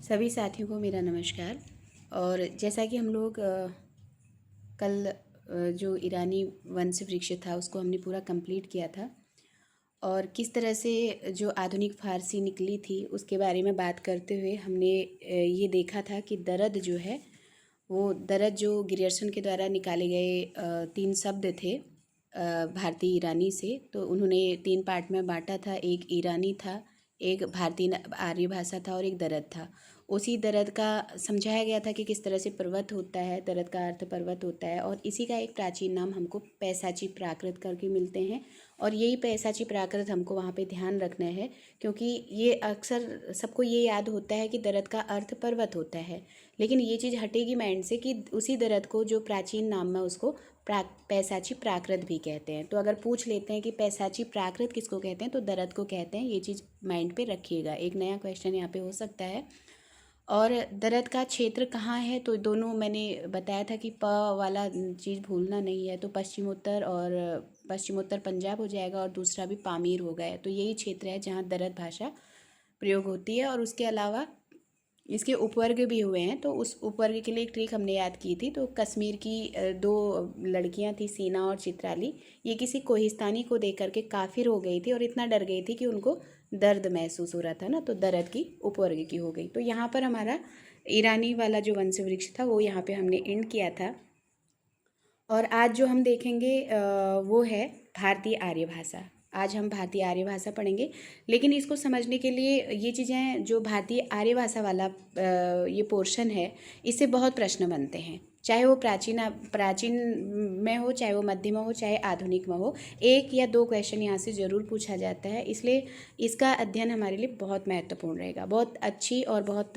सभी साथियों को मेरा नमस्कार। और जैसा कि हम लोग कल जो ईरानी वंश वृक्ष था उसको हमने पूरा कंप्लीट किया था और किस तरह से जो आधुनिक फ़ारसी निकली थी उसके बारे में बात करते हुए हमने ये देखा था कि दरद जो है वो दरद जो ग्रियर्सन के द्वारा निकाले गए 3 शब्द थे भारतीय ईरानी से। तो उन्होंने 3 पार्ट में बांटा था, एक ईरानी था, एक भारतीय आर्य भाषा था और एक दरद था। उसी दरद का समझाया गया था कि किस तरह से पर्वत होता है, दरद का अर्थ पर्वत होता है। और इसी का एक प्राचीन नाम हमको पैसाची प्राकृत करके मिलते हैं और यही पैसाची प्राकृत हमको वहाँ पे ध्यान रखना है, क्योंकि ये अक्सर सबको ये याद होता है कि दरद का अर्थ पर्वत होता है, लेकिन ये चीज़ हटेगी माइंड से कि उसी दरद को जो प्राचीन नाम में उसको पैसाची प्राकृत भी कहते हैं। तो अगर पूछ लेते हैं कि पैसाची प्राकृत किसको कहते हैं तो दरद को कहते हैं। ये चीज़ माइंड पे रखिएगा, एक नया क्वेश्चन यहाँ पे हो सकता है। और दरद का क्षेत्र कहाँ है तो दोनों मैंने बताया था कि प वाला चीज़ भूलना नहीं है। तो पश्चिमोत्तर पंजाब हो जाएगा और दूसरा भी पामीर हो गया। तो यही क्षेत्र है जहाँ दरद भाषा प्रयोग होती है। और उसके अलावा इसके उपवर्ग भी हुए हैं। तो उस उपवर्ग के लिए एक ट्रिक हमने याद की थी। तो कश्मीर की 2 लड़कियां थी, सीना और चित्राली। ये किसी कोहिस्तानी को देख करके काफिर हो गई थी और इतना डर गई थी कि उनको दर्द महसूस हो रहा था ना, तो दर्द की उपवर्ग की हो गई। तो यहाँ पर हमारा ईरानी वाला जो वंश वृक्ष था वो यहाँ पे हमने एंड किया था। और आज जो हम देखेंगे वो है भारतीय आर्य भाषा। आज हम भारतीय आर्य भाषा पढ़ेंगे, लेकिन इसको समझने के लिए ये चीज़ें जो भारतीय आर्य भाषा वाला ये पोर्शन है, इससे बहुत प्रश्न बनते हैं। चाहे वो प्राचीन में हो, चाहे वो मध्य में हो, चाहे आधुनिक में हो, 1 या 2 क्वेश्चन यहाँ से ज़रूर पूछा जाता है। इसलिए इसका अध्ययन हमारे लिए बहुत महत्वपूर्ण रहेगा। बहुत अच्छी और बहुत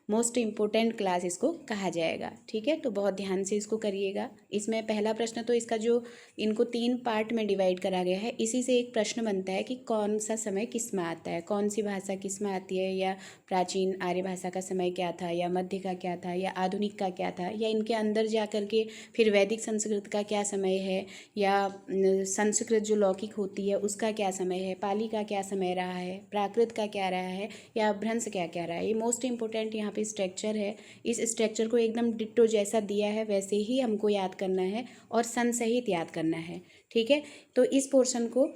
मोस्ट इम्पोर्टेंट क्लास इसको कहा जाएगा। ठीक है, तो बहुत ध्यान से इसको करिएगा। इसमें पहला प्रश्न तो इसका जो इनको 3 पार्ट में डिवाइड करा गया है, इसी से एक प्रश्न बनता है कि कौन सा समय किस में आता है, कौन सी भाषा किस में आती है, या प्राचीन आर्य भाषा का समय क्या था, या मध्य का क्या था, या आधुनिक का क्या था, या इनके अंदर जा कर के फिर वैदिक संस्कृत का क्या समय है, या संस्कृत जो लौकिक होती है उसका क्या समय है, पाली का क्या समय रहा है, प्राकृत का क्या रहा है, या भ्रंश क्या क्या रहा है। ये मोस्ट इंपॉर्टेंट यहाँ पे स्ट्रक्चर है। इस स्ट्रक्चर को एकदम डिट्टो जैसा दिया है वैसे ही हमको याद करना है और सन सहित याद करना है। ठीक है, तो इस पोर्शन को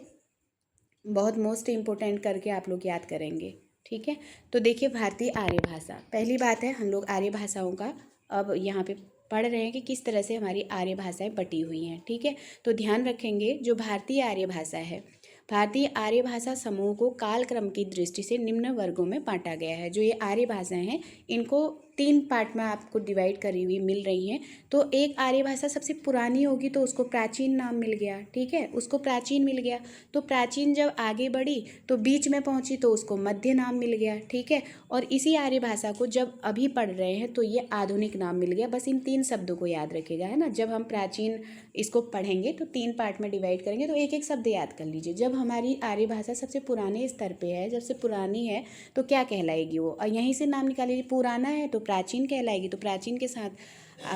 बहुत मोस्ट इम्पोर्टेंट करके आप लोग याद करेंगे। ठीक है, तो देखिए भारतीय आर्य भाषा, पहली बात है हम लोग आर्य भाषाओं का अब यहाँ पे पढ़ रहे हैं कि किस तरह से हमारी आर्य भाषाएं बटी हुई हैं। ठीक है, तो ध्यान रखेंगे जो भारतीय आर्य भाषा है, भारतीय आर्य भाषा समूह को कालक्रम की दृष्टि से निम्न वर्गों में बांटा गया है। जो ये आर्य भाषाएं हैं इनको 3 पार्ट में आपको डिवाइड करी हुई मिल रही हैं। तो एक आर्य भाषा सबसे पुरानी होगी तो उसको प्राचीन नाम मिल गया। ठीक है, उसको प्राचीन मिल गया। तो प्राचीन जब आगे बढ़ी तो बीच में पहुंची तो उसको मध्य नाम मिल गया। ठीक है, और इसी आर्य भाषा को जब अभी पढ़ रहे हैं तो ये आधुनिक नाम मिल गया। बस इन 3 शब्दों को याद रखिएगा, है ना। जब हम प्राचीन इसको पढ़ेंगे तो 3 पार्ट में डिवाइड करेंगे, तो एक एक शब्द याद कर लीजिए। जब हमारी आर्य भाषा सबसे पुराने स्तर पे है, जब से पुरानी है तो क्या कहलाएगी वो, और यहीं से नाम निकाल लीजिए। पुराना है तो प्राचीन कहलाएगी, तो प्राचीन के साथ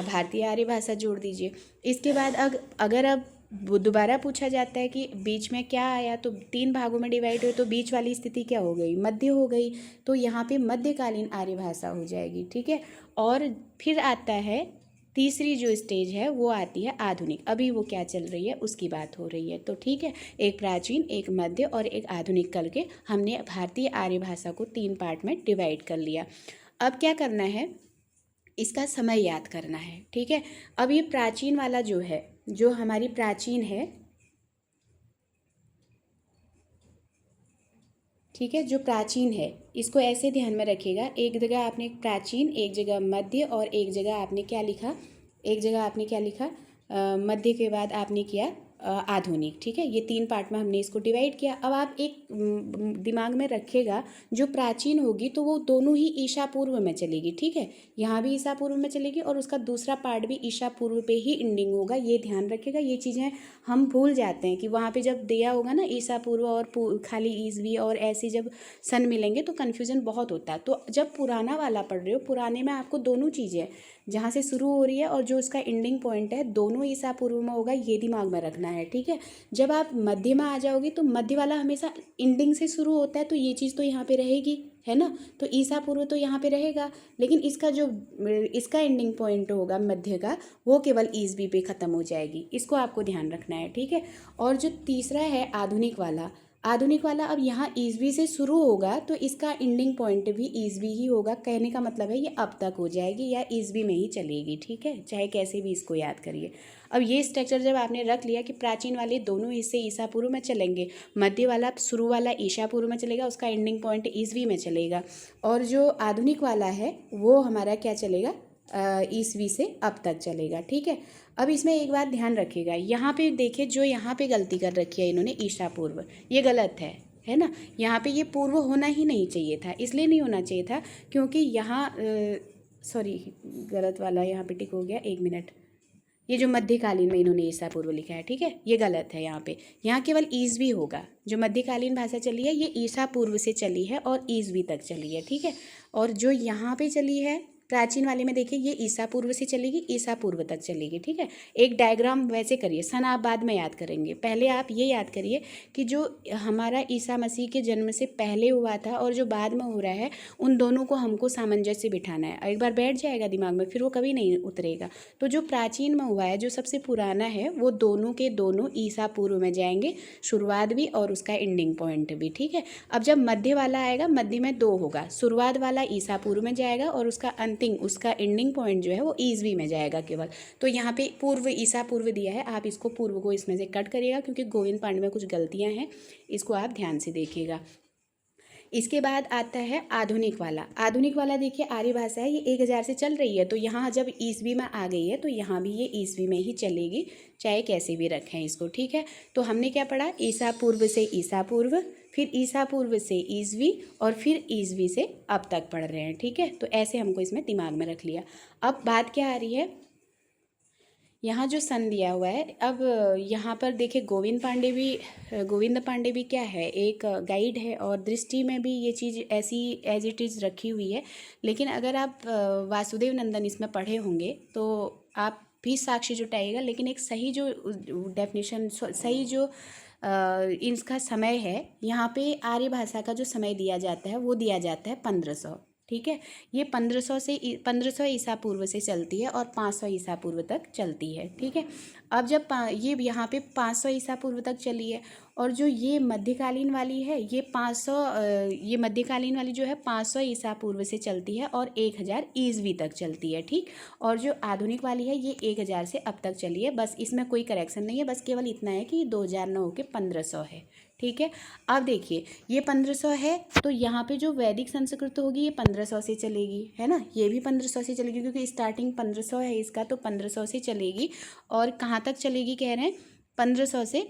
भारतीय आर्य भाषा जोड़ दीजिए। इसके बाद अगर अब दोबारा पूछा जाता है कि बीच में क्या आया, तो 3 भागों में डिवाइड हुए तो बीच वाली स्थिति क्या हो गई, मध्य हो गई। तो यहाँ पे मध्यकालीन आर्य भाषा हो जाएगी। ठीक है, और फिर आता है तीसरी जो स्टेज है वो आती है आधुनिक। अभी वो क्या चल रही है उसकी बात हो रही है। तो ठीक है, एक प्राचीन, एक मध्य और एक आधुनिक करके हमने भारतीय आर्य भाषा को 3 पार्ट में डिवाइड कर लिया। अब क्या करना है, इसका समय याद करना है। ठीक है, अब ये प्राचीन वाला जो है, जो हमारी प्राचीन है, ठीक है, जो प्राचीन है इसको ऐसे ध्यान में रखिएगा। एक जगह आपने प्राचीन, एक जगह मध्य और एक जगह आपने क्या लिखा, एक जगह आपने क्या लिखा, मध्य के बाद आपने किया आधुनिक। ठीक है, ये 3 पार्ट में हमने इसको डिवाइड किया। अब आप एक दिमाग में रखिएगा, जो प्राचीन होगी तो वो दोनों ही ईशा पूर्व में चलेगी। ठीक है, यहाँ भी ईशा पूर्व में चलेगी और उसका दूसरा पार्ट भी ईशा पूर्व पे ही एंडिंग होगा। ये ध्यान रखिएगा। ये चीज़ें हम भूल जाते हैं कि वहाँ पे जब दिया होगा ना ईशा पूर्व और खाली ईसवी और ऐसे जब सन मिलेंगे तो कन्फ्यूज़न बहुत होता है। तो जब पुराना वाला पढ़ रहे हो, पुराने में आपको दोनों चीज़ें जहाँ से शुरू हो रही है और जो उसका एंडिंग पॉइंट है दोनों ईसा पूर्व में होगा, ये दिमाग में रखना रखना है, ठीक है। जब आप मध्य में आ जाओगे तो मध्य वाला हमेशा एंडिंग से शुरू होता है, तो ये चीज़ तो यहाँ पे रहेगी, है ना। तो ईसा पूर्व तो यहाँ पे रहेगा, लेकिन इसका एंडिंग पॉइंट होगा मध्य का, वो केवल ईसवी पे ख़त्म हो जाएगी। इसको आपको ध्यान रखना है, ठीक है। और जो तीसरा है आधुनिक वाला अब यहाँ ईसवी से शुरू होगा, तो इसका एंडिंग पॉइंट भी ईसवी ही होगा। कहने का मतलब है ये अब तक हो जाएगी या ईसवी में ही चलेगी, ठीक है, चाहे कैसे भी इसको याद करिए। अब ये स्ट्रक्चर जब आपने रख लिया कि प्राचीन वाले दोनों हिस्से ईसा पूर्व में चलेंगे, मध्य वाला शुरू वाला ईसा पूर्व में चलेगा, उसका एंडिंग पॉइंट ईसवी में चलेगा, और जो आधुनिक वाला है वो हमारा क्या चलेगा, ईसवी से अब तक चलेगा, ठीक है। अब इसमें एक बात ध्यान रखिएगा, यहाँ पे देखिए जो यहाँ पे गलती कर रखी है इन्होंने, ईसा पूर्व, ये गलत है ना। यहाँ पे ये पूर्व होना ही नहीं चाहिए था, इसलिए नहीं होना चाहिए था क्योंकि यहाँ सॉरी गलत वाला यहाँ पे टिक हो गया, 1 मिनट। ये जो मध्यकालीन में इन्होंने ईसा पूर्व लिखा है, ठीक है, ये गलत है। यहाँ केवल ईसवी होगा। जो मध्यकालीन भाषा चली है ये ईसा पूर्व से चली है और ईसवी तक चली है, ठीक है। और जो यहाँ पे चली है प्राचीन वाले में देखिए, ये ईसा पूर्व से चलेगी, ईसा पूर्व तक चलेगी, ठीक है। एक डायग्राम वैसे करिए, सन आप बाद में याद करेंगे, पहले आप ये याद करिए कि जो हमारा ईसा मसीह के जन्म से पहले हुआ था और जो बाद में हो रहा है, उन दोनों को हमको सामंजस्य बिठाना है। एक बार बैठ जाएगा दिमाग में, फिर वो कभी नहीं उतरेगा। तो जो प्राचीन में हुआ है, जो सबसे पुराना है, वो दोनों के दोनों ईसा पूर्व में जाएंगे, शुरुआत भी और उसका एंडिंग पॉइंट भी, ठीक है। अब जब मध्य वाला आएगा, मध्य में 2 होगा, शुरुआत वाला ईसा पूर्व में जाएगा और उसका एंडिंग पॉइंट जो है वो ईसवी में जाएगा केवल। तो यहाँ पे पूर्व ईसा पूर्व दिया है, आप इसको पूर्व को इसमें से कट करिएगा क्योंकि गोविंद पांडे में कुछ गलतियाँ हैं, इसको आप ध्यान से देखिएगा। इसके बाद आता है आधुनिक वाला देखिए आर्य भाषा है, ये 1000 से चल रही है, तो यहाँ जब ईसवी में आ गई है तो यहाँ भी ये ईसवी में ही चलेगी, चाहे कैसे भी रखें इसको, ठीक है। तो हमने क्या पढ़ा, ईसा पूर्व से ईसा पूर्व, फिर ईसा पूर्व से ईसवी, और फिर ईसवी से अब तक पढ़ रहे हैं, ठीक है। तो ऐसे हमको इसमें दिमाग में रख लिया। अब बात क्या आ रही है, यहाँ जो सन दिया हुआ है, अब यहाँ पर देखिए गोविंद पांडे भी क्या है, एक गाइड है, और दृष्टि में भी ये चीज़ ऐसी एज इट इज़ रखी हुई है। लेकिन अगर आप वासुदेव नंदन इसमें पढ़े होंगे तो आप भी साक्ष्य जुटाइएगा, लेकिन एक सही जो डेफिनेशन, सही जो इसका समय है, यहाँ पे आर्य भाषा का जो समय दिया जाता है वो दिया जाता है 1500, ठीक है। ये 1500 ईसा पूर्व से चलती है और 500 ईसा पूर्व तक चलती है, ठीक है। अब जब ये यहाँ पे 500 ईसा पूर्व तक चली है, और जो ये मध्यकालीन वाली है ये मध्यकालीन वाली जो है 500 ईसा पूर्व से चलती है और 1000 ईसवी तक चलती है, ठीक। और जो आधुनिक वाली है ये 1000 से अब तक चली है, बस इसमें कोई करेक्शन नहीं है, बस केवल इतना है कि 2009 के 1500 है, ठीक है। अब देखिए ये 1500 है, तो यहाँ पे जो वैदिक संस्कृत होगी ये 1500 से चलेगी, है ना, ये भी 1500 से चलेगी क्योंकि स्टार्टिंग 1500 है इसका, तो 1500 से चलेगी। और कहाँ तक चलेगी कह रहे हैं, 1500 से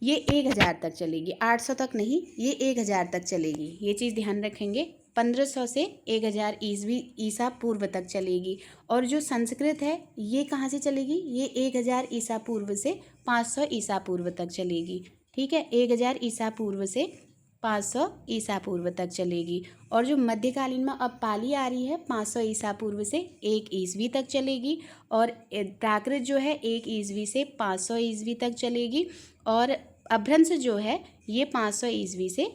ये 1000 तक चलेगी, 800 तक नहीं, ये 1000 तक चलेगी, ये चीज़ ध्यान रखेंगे। 1500 से 1000 ईसा पूर्व तक चलेगी। और जो संस्कृत है ये कहाँ से चलेगी, ये 1000 ईसा पूर्व से 500 ईसा पूर्व तक चलेगी, ठीक है। 1000 ईसा पूर्व से 500 ईसा पूर्व तक चलेगी। और जो मध्यकालीन में अब पाली आ रही है 500 ईसा पूर्व से 1 ईसवी तक चलेगी, और प्राकृत जो है 1 ईसवी से 500 ईसवी तक चलेगी, और अभ्रंश जो है ये 500 ईसवी से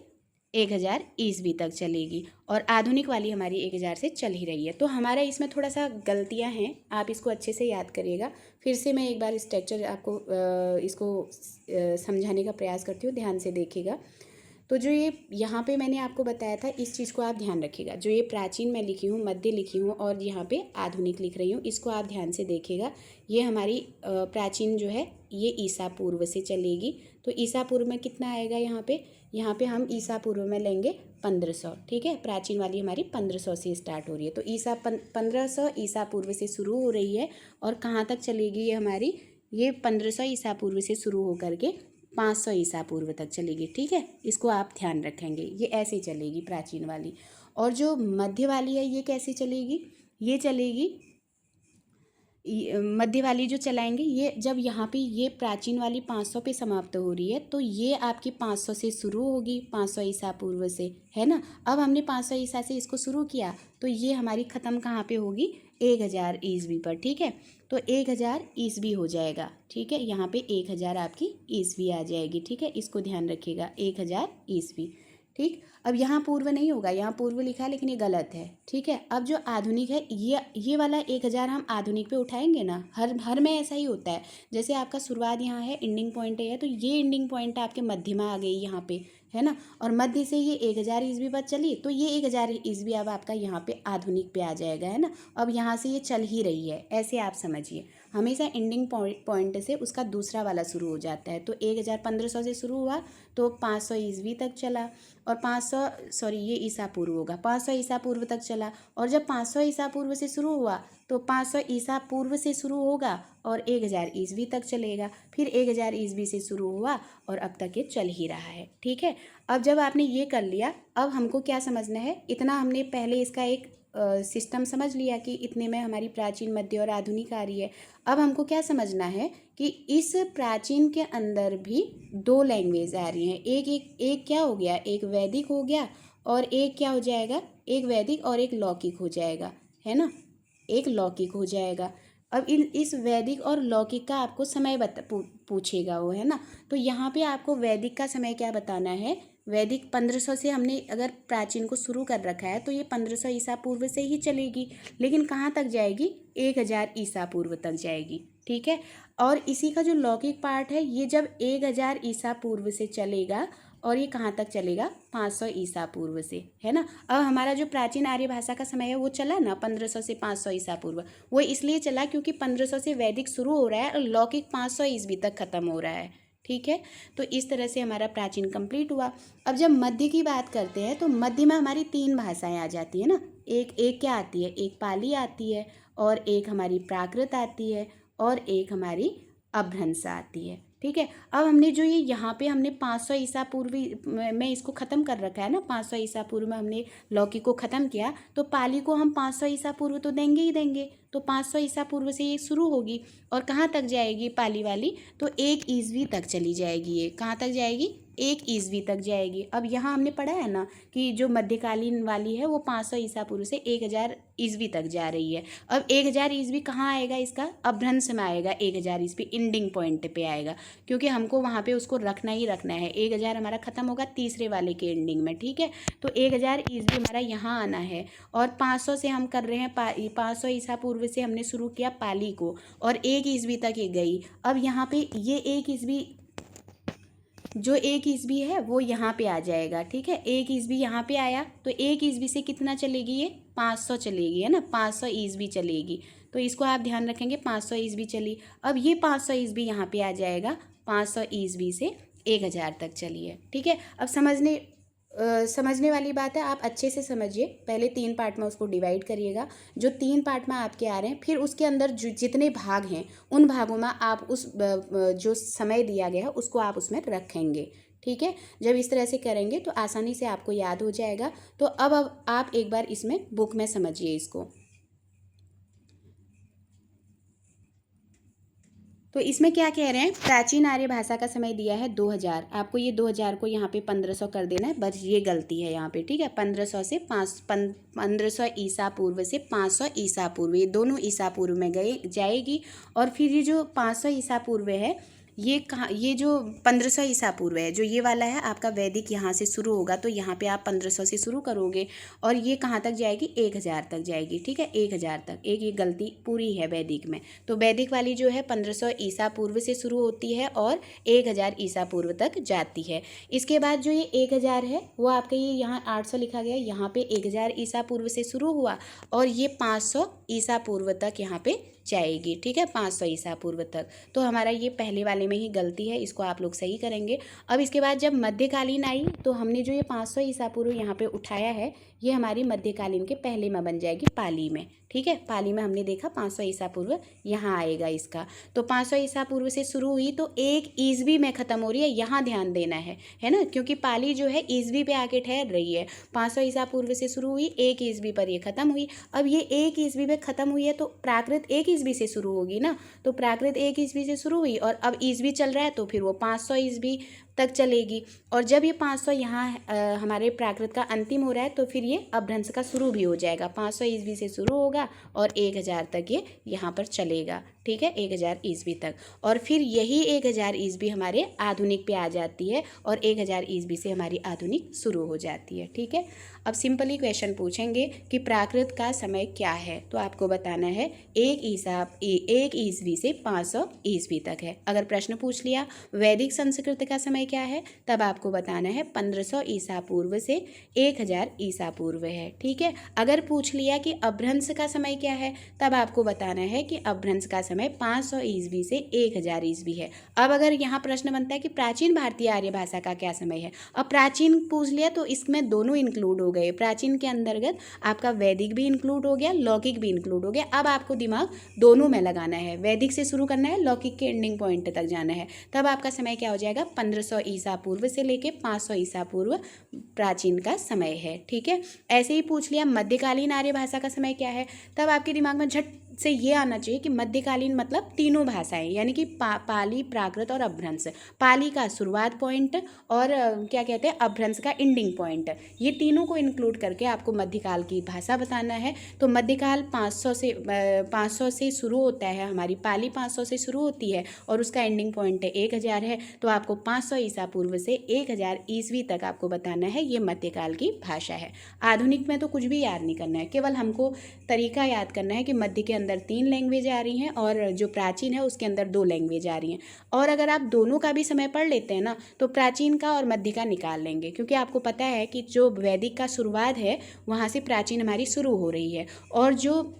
1000 ईसवी तक चलेगी, और आधुनिक वाली हमारी 1000 से चल ही रही है। तो हमारा इसमें थोड़ा सा गलतियां हैं, आप इसको अच्छे से याद करिएगा। फिर से मैं एक बार स्ट्रक्चर आपको इसको समझाने का प्रयास करती हूँ, ध्यान से देखिएगा। तो जो ये यहाँ पे मैंने आपको बताया था, इस चीज़ को आप ध्यान रखिएगा। जो ये प्राचीन मैं लिखी हूँ, मध्य लिखी हूँ, और यहाँ पे आधुनिक लिख रही हूँ, इसको आप ध्यान से देखिएगा। ये हमारी प्राचीन जो है ये ईसा पूर्व से चलेगी। तो ईसा पूर्व में कितना आएगा, यहाँ पे हम ईसा पूर्व में लेंगे 1500, ठीक है। प्राचीन वाली हमारी 1500 से स्टार्ट हो रही है, तो 1500 ईसा पूर्व से शुरू हो रही है, और कहाँ तक चलेगी ये हमारी, ये 1500 ईसा पूर्व से शुरू होकर के 500 ईसा पूर्व तक चलेगी, ठीक है। इसको आप ध्यान रखेंगे, ये ऐसे चलेगी प्राचीन वाली। और जो मध्य वाली है ये कैसे चलेगी, ये चलेगी मध्य वाली जो चलाएंगे, ये जब यहाँ पे ये प्राचीन वाली 500 पे समाप्त हो रही है तो ये आपकी 500 से शुरू होगी, 500 ईसा पूर्व से, है ना। अब हमने 500 ईसा से इसको शुरू किया तो ये हमारी ख़त्म कहाँ पे होगी, 1000 ईस्वी पर, ठीक है। तो 1000 ईस्वी हो जाएगा, ठीक है। यहाँ पे 1000 आपकी ईस्वी आ जाएगी, ठीक है। इसको ध्यान रखिएगा, 1000 ईस्वी, ठीक। अब यहाँ पूर्व नहीं होगा, यहाँ पूर्व लिखा है लेकिन ये गलत है, ठीक है। अब जो आधुनिक है ये वाला 1000 हम आधुनिक पे उठाएंगे ना, हर में ऐसा ही होता है। जैसे आपका शुरुआत यहाँ है, एंडिंग पॉइंट है, तो ये एंडिंग पॉइंट आपके मध्य में आ गई यहाँ पे, है ना। और मध्य से ये 1000 ईस्वी पर चली तो ये 1000 ईस्वी अब आपका यहाँ पे आधुनिक पे आ जाएगा, है ना। अब यहाँ से ये चल ही रही है, ऐसे आप समझिए। हमेशा एंडिंग पॉइंट से उसका दूसरा वाला शुरू हो जाता है। तो 1500 से शुरू हुआ तो 500 ईस्वी तक चला, और 500 सॉरी ये ईसा पूर्व होगा, 500 ईसा पूर्व तक चला। और जब 500 ईसा पूर्व से शुरू हुआ तो 500 ईसा पूर्व से शुरू होगा और 1000 ईस्वी तक चलेगा, फिर 1000 ईस्वी से शुरू हुआ और अब तक ये चल ही रहा है, ठीक है। अब जब आपने ये कर लिया, अब हमको क्या समझना है, इतना हमने पहले इसका एक सिस्टम समझ लिया कि इतने में हमारी प्राचीन, मध्य और आधुनिक आ रही है। अब हमको क्या समझना है कि इस प्राचीन के अंदर भी 2 लैंग्वेज आ रही हैं। एक क्या हो गया, एक वैदिक हो गया और एक क्या हो जाएगा, एक वैदिक और एक लौकिक हो जाएगा, है ना, एक लौकिक हो जाएगा। अब इस वैदिक और लौकिक का आपको समय पूछेगा वो, है ना। तो यहाँ पे आपको वैदिक का समय क्या बताना है, वैदिक 1500 से हमने अगर प्राचीन को शुरू कर रखा है तो ये 1500 ईसा पूर्व से ही चलेगी, लेकिन कहाँ तक जाएगी, 1000 ईसा पूर्व तक जाएगी, ठीक है। और इसी का जो लौकिक पार्ट है ये जब 1000 ईसा पूर्व से चलेगा और ये कहाँ तक चलेगा, 500 ईसा पूर्व से, है ना। अब हमारा जो प्राचीन आर्य भाषा का समय है वो चला ना 1500 से 500 ईसा पूर्व, वो इसलिए चला क्योंकि 1500 से वैदिक शुरू हो रहा है और लौकिक 500 ईस्वी तक खत्म हो रहा है, ठीक है। तो इस तरह से हमारा प्राचीन कंप्लीट हुआ। अब जब मध्य की बात करते हैं तो मध्य में हमारी 3 भाषाएं आ जाती है ना। एक क्या आती है, एक पाली आती है, और एक हमारी प्राकृत आती है, और एक हमारी अभ्रंश आती है, ठीक है। अब हमने जो ये यहाँ पे हमने 500 ईसा पूर्व में इसको ख़त्म कर रखा है ना, 500 ईसा पूर्व में हमने लौकिक को ख़त्म किया, तो पाली को हम 500 ईसा पूर्व तो देंगे ही देंगे। तो 500 ईसा पूर्व से ये शुरू होगी और कहाँ तक जाएगी पाली वाली, तो 1 ईस्वी तक चली जाएगी। ये कहाँ तक जाएगी, 1 ईस्वी तक जाएगी। अब यहाँ हमने पढ़ा है ना कि जो मध्यकालीन वाली है वो 500 ईसा पूर्व से 1000 ईस्वी तक जा रही है। अब 1000 ईस्वी कहाँ आएगा, इसका अभ्रंश में आएगा, 1000 ईस्वी एंडिंग पॉइंट पे आएगा, क्योंकि हमको वहाँ पे उसको रखना ही रखना है। 1000 हमारा ख़त्म होगा तीसरे वाले के एंडिंग में, ठीक है। तो 1000 ईस्वी हमारा यहाँ आना है, और 500 से हम कर रहे हैं 500 ईसा पूर्व से हमने शुरू किया पाली को, और 1 ईस्वी तक ये गई। अब यहाँ पे ये 1 ईस्वी, जो 1 ईस्वी है वो यहाँ पे आ जाएगा, ठीक है। 1 ईस्वी यहाँ पे आया तो 1 ईस्वी से कितना चलेगी, ये 500 चलेगी, है ना, 500 ईस्वी चलेगी। तो इसको आप ध्यान रखेंगे, 500 ईस्वी चली। अब ये 500 ईस्वी यहाँ पे आ जाएगा, 500 ईस्वी से 1000 तक चली है, ठीक है। अब समझने वाली बात है, आप अच्छे से समझिए। पहले 3 पार्ट में उसको डिवाइड करिएगा, जो 3 पार्ट में आपके आ रहे हैं, फिर उसके अंदर जितने भाग हैं उन भागों में आप उस जो समय दिया गया है उसको आप उसमें रखेंगे, ठीक है। जब इस तरह से करेंगे तो आसानी से आपको याद हो जाएगा। तो अब आप एक बार इसमें बुक में समझिए इसको। तो इसमें क्या कह रहे हैं, प्राचीन आर्य भाषा का समय दिया है 2000, आपको ये 2000 को यहाँ पे 1500 कर देना है, बस ये गलती है यहाँ पे, ठीक है। 1500 ईसा पूर्व से 500 ईसा पूर्व, ये दोनों ईसा पूर्व में जाएगी। और फिर ये जो 500 ईसा पूर्व है, ये जो 1500 ईसा पूर्व है, जो ये वाला है आपका वैदिक, यहाँ से शुरू होगा तो यहाँ पे आप 1500 से शुरू करोगे और ये कहाँ तक जाएगी, 1000 तक जाएगी, ठीक है। 1000 तक, एक ये गलती पूरी है वैदिक में। तो वैदिक वाली जो है 1500 ईसा पूर्व से शुरू होती है और 1000 ईसा पूर्व तक जाती है। इसके बाद जो ये 1000 है वो आपका ये यहाँ 800 लिखा गया, यहाँ पे 1000 ईसा पूर्व से शुरू हुआ और ये 500 ईसा पूर्व तक यहाँ पे जाएगी, ठीक है, 500 ईसा पूर्व तक। तो हमारा ये पहले वाले में ही गलती है, इसको आप लोग सही करेंगे। अब इसके बाद जब मध्यकालीन आई तो हमने जो ये 500 ईसा पूर्व यहाँ पे उठाया है, ये हमारी मध्यकालीन के पहले में बन जाएगी पाली में, ठीक है। पाली में हमने देखा 500 ईसा पूर्व यहाँ आएगा इसका। तो 500 ईसा पूर्व से शुरू हुई तो 1 ईस्वी में ख़त्म हो रही है, यहाँ ध्यान देना है ना, क्योंकि पाली जो है ईस्वी पे आके ठहर रही है। 500 ईसा पूर्व से शुरू हुई, 1 ईस्वी पर ये ख़त्म हुई। अब ये 1 ईस्वी में ख़त्म हुई है तो प्राकृत 1 ईस्वी से शुरू होगी ना, तो प्राकृत 1 ईस्वी से शुरू हुई और अब ईस्वी चल रहा है तो फिर वो 500 ईस्वी तक चलेगी। और जब ये 500 यहाँ हमारे प्राकृत का अंतिम हो रहा है तो फिर ये अपभ्रंश का शुरू भी हो जाएगा। 500 ईस्वी से शुरू होगा और 1000 तक ये यहाँ पर चलेगा, ठीक है, 1000 ईस्वी तक। और फिर यही 1000 ईस्वी हमारे आधुनिक पे आ जाती है और 1000 ईस्वी से हमारी आधुनिक शुरू हो जाती है, ठीक है। अब सिंपली क्वेश्चन पूछेंगे कि प्राकृत का समय क्या है, तो आपको बताना है 1 ईस्वी से 500 ईस्वी तक है। अगर प्रश्न पूछ लिया वैदिक संस्कृत का समय क्या है, तब आपको बताना है 1500 ईसा पूर्व से 1000 ईसा पूर्व है, ठीक है। अगर पूछ लिया कि अपभ्रंश का समय क्या है, तब आपको बताना है कि अपभ्रंश का समय 500 ईस्वी से 1000 ईस्वी है। अब अगर यहाँ प्रश्न बनता है कि प्राचीन भारतीय आर्य भाषा का क्या समय है, अब प्राचीन पूछ लिया तो इसमें दोनों इंक्लूड हो गए। प्राचीन के अंतर्गत आपका वैदिक भी इंक्लूड हो गया, लौकिक भी इंक्लूड हो गया। अब आपको दिमाग दोनों में लगाना है, वैदिक से शुरू करना है, लौकिक के एंडिंग पॉइंट तक जाना है। तब आपका समय क्या हो जाएगा, 1500 ईसा पूर्व से लेके 500 ईसा पूर्व प्राचीन का समय है, ठीक है। ऐसे ही पूछ लिया मध्यकालीन आर्य भाषा का समय क्या है, तब आपके दिमाग में झट से ये आना चाहिए कि मध्यकालीन मतलब तीनों भाषाएं, यानी कि पाली, प्राकृत और अपभ्रंश। पाली का शुरुआत पॉइंट और क्या कहते हैं अपभ्रंश का एंडिंग पॉइंट, ये तीनों को इंक्लूड करके आपको मध्यकाल की भाषा बताना है। तो मध्यकाल 500 से शुरू होता है, हमारी पाली 500 से शुरू होती है और उसका एंडिंग पॉइंट 1000 है। तो आपको 500 ईसा पूर्व से 1000 ईस्वी तक आपको बताना है, ये मध्यकाल की भाषा है। आधुनिक में तो कुछ भी याद नहीं करना है, केवल हमको तरीका याद करना है कि मध्य के अंदर 3 लैंग्वेज आ रही हैं और जो प्राचीन है उसके अंदर 2 लैंग्वेज आ रही हैं। और अगर आप दोनों का भी समय पढ़ लेते हैं ना, तो प्राचीन का और मध्य का निकाल लेंगे, क्योंकि आपको पता है कि जो वैदिक का शुरुआत है वहाँ से प्राचीन हमारी शुरू हो रही है और जो